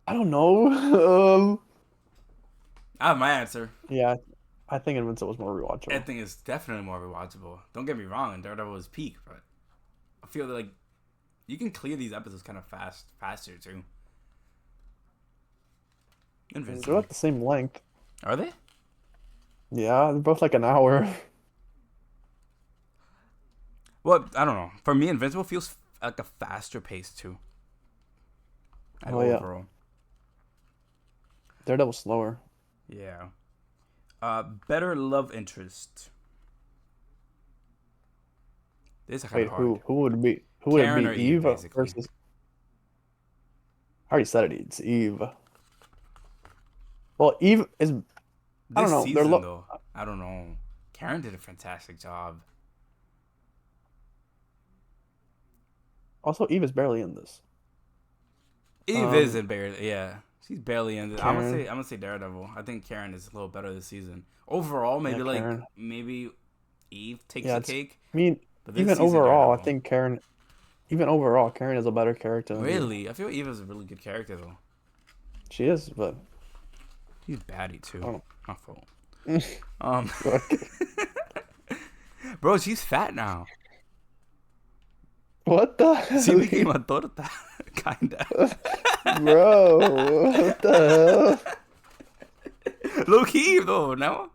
[SPEAKER 2] I don't know.
[SPEAKER 1] I have my answer.
[SPEAKER 2] Yeah, I think Invincible was more
[SPEAKER 1] I
[SPEAKER 2] rewatchable.
[SPEAKER 1] think it's definitely more rewatchable. Don't get me wrong, Daredevil was peak, but I feel like you can clear these episodes kind of faster too.
[SPEAKER 2] They're
[SPEAKER 1] Invincible.
[SPEAKER 2] like the same length.
[SPEAKER 1] Are they?
[SPEAKER 2] Yeah, they're both like an hour.
[SPEAKER 1] Well, I don't know. For me, Invincible feels like a faster pace too. Like
[SPEAKER 2] Oh yeah,
[SPEAKER 1] overall.
[SPEAKER 2] Daredevil's slower.
[SPEAKER 1] Yeah. Better love interest. This is kind
[SPEAKER 2] Wait,
[SPEAKER 1] of hard.
[SPEAKER 2] who would it
[SPEAKER 1] Karen or
[SPEAKER 2] be?
[SPEAKER 1] Eve,
[SPEAKER 2] Eve
[SPEAKER 1] basically.
[SPEAKER 2] versus. I already said it. It's Eve. Well, Eve is. I don't
[SPEAKER 1] This
[SPEAKER 2] know. They're
[SPEAKER 1] season, though, I don't know. Karen did a fantastic job.
[SPEAKER 2] also Eve is barely in this.
[SPEAKER 1] Eve
[SPEAKER 2] Um,
[SPEAKER 1] isn't barely, yeah. She's barely in.
[SPEAKER 2] Karen.
[SPEAKER 1] I'm gonna say Daredevil. I think Karen is a little better this season. Overall,
[SPEAKER 2] Yeah, Karen.
[SPEAKER 1] maybe Eve takes
[SPEAKER 2] Yeah,
[SPEAKER 1] the
[SPEAKER 2] it's.
[SPEAKER 1] cake,
[SPEAKER 2] I mean,
[SPEAKER 1] but this
[SPEAKER 2] even
[SPEAKER 1] season
[SPEAKER 2] overall, I
[SPEAKER 1] Daredevil.
[SPEAKER 2] think Karen. Even overall, Karen is a better character than Eve.
[SPEAKER 1] Really, I feel Eve is a really good character though.
[SPEAKER 2] She is, but
[SPEAKER 1] She's baddie
[SPEAKER 2] I
[SPEAKER 1] too.
[SPEAKER 2] don't
[SPEAKER 1] My fault.
[SPEAKER 2] know.
[SPEAKER 1] Um,
[SPEAKER 2] Okay.
[SPEAKER 1] bro, she's fat now.
[SPEAKER 2] What the
[SPEAKER 1] She
[SPEAKER 2] hell?
[SPEAKER 1] became a torta, kinda.
[SPEAKER 2] Bro, what the hell?
[SPEAKER 1] Low key though, no.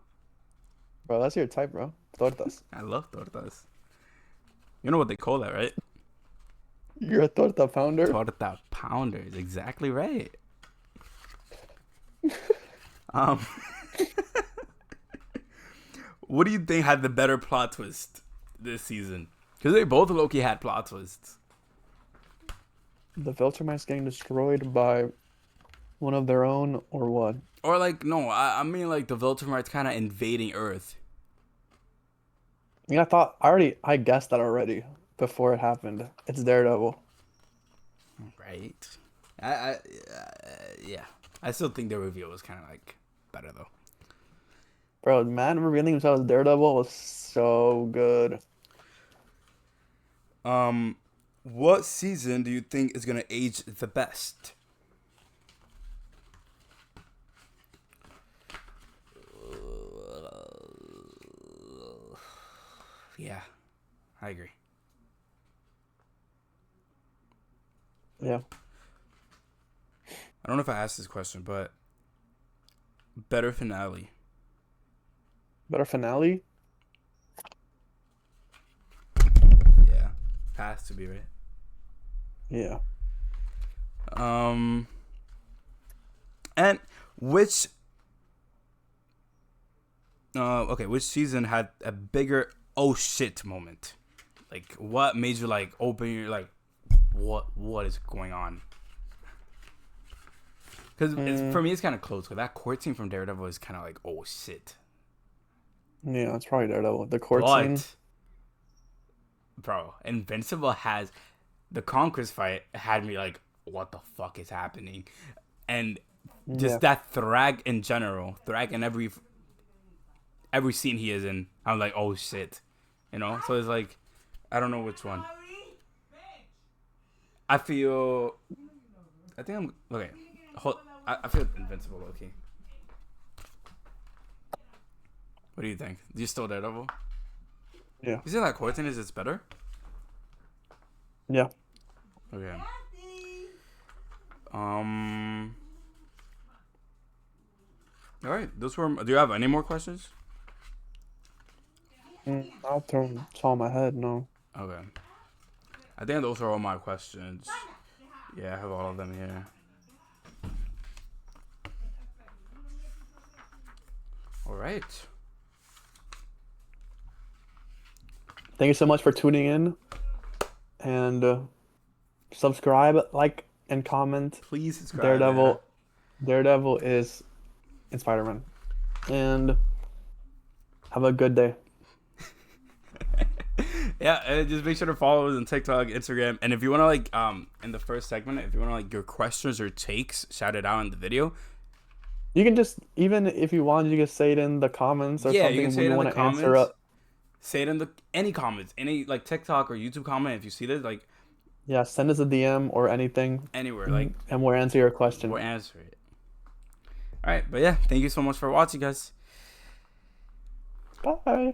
[SPEAKER 2] Bro, that's your type, bro. Tortas.
[SPEAKER 1] I love tortas. You know what they call that, right?
[SPEAKER 2] You're a torta pounder.
[SPEAKER 1] Torta pounders. Exactly right. Um, what do you think had the better plot twist this season? Because they both low-key had plot twists.
[SPEAKER 2] The Viltrumites getting destroyed by one of their own, or what?
[SPEAKER 1] Or like, no, I mean like the Viltrumites kind of invading Earth.
[SPEAKER 2] I mean, I guessed that already before it happened. It's Daredevil.
[SPEAKER 1] Right. Yeah. I still think the reveal was kind of like better though.
[SPEAKER 2] Bro, man revealing himself as Daredevil was so good.
[SPEAKER 1] What season do you think is gonna age the best? Yeah, I agree.
[SPEAKER 2] Yeah.
[SPEAKER 1] I don't know if I asked this question, but better finale.
[SPEAKER 2] Better finale?
[SPEAKER 1] Yeah, has to be right.
[SPEAKER 2] Yeah.
[SPEAKER 1] And which which season had a bigger oh shit moment? Like what made you like open your like what is going on? Because for me it's kind of close. Because that court scene from Daredevil is kind of like oh shit.
[SPEAKER 2] Yeah, it's probably Daredevil. The court scene.
[SPEAKER 1] But bro, Invincible has the Conquest fight had me like what the fuck is happening, and just
[SPEAKER 2] Yeah.
[SPEAKER 1] that Thrag in general, Thrag in every scene he is in, I'm like, oh shit, you know. So it's like, I don't know which one. I feel, I think I'm okay. I feel Invincible, okay. What do you think? Do you still Daredevil?
[SPEAKER 2] Yeah.
[SPEAKER 1] You say that Cortin is it's better?
[SPEAKER 2] Yeah.
[SPEAKER 1] Okay. All right. Those were. Do you have any more questions?
[SPEAKER 2] I'll throw it's all in my head. No.
[SPEAKER 1] Okay. I think those are all my questions. Yeah, I have all of them here. All right.
[SPEAKER 2] Thank you so much for tuning in, and subscribe, like, and comment.
[SPEAKER 1] Please subscribe.
[SPEAKER 2] Daredevil. Daredevil is in Spider-Man. And have a good day.
[SPEAKER 1] Yeah, and just make sure to follow us on TikTok, Instagram, and if you want to like in the first segment, if you want to like your questions or takes shout it out in the video.
[SPEAKER 2] You can just, even if you want, you can say it in the comments or
[SPEAKER 1] Yeah,
[SPEAKER 2] something
[SPEAKER 1] you can say
[SPEAKER 2] we
[SPEAKER 1] it in the
[SPEAKER 2] want to answer
[SPEAKER 1] comments.
[SPEAKER 2] up.
[SPEAKER 1] Say it in the any comments, any like TikTok or YouTube comment if you see this, like
[SPEAKER 2] Yeah, send us a DM or anything,
[SPEAKER 1] anywhere, like
[SPEAKER 2] and we'll answer your question.
[SPEAKER 1] we'll answer it. All right, but yeah, thank you so much for watching, guys.
[SPEAKER 2] Bye.
[SPEAKER 1] Bye.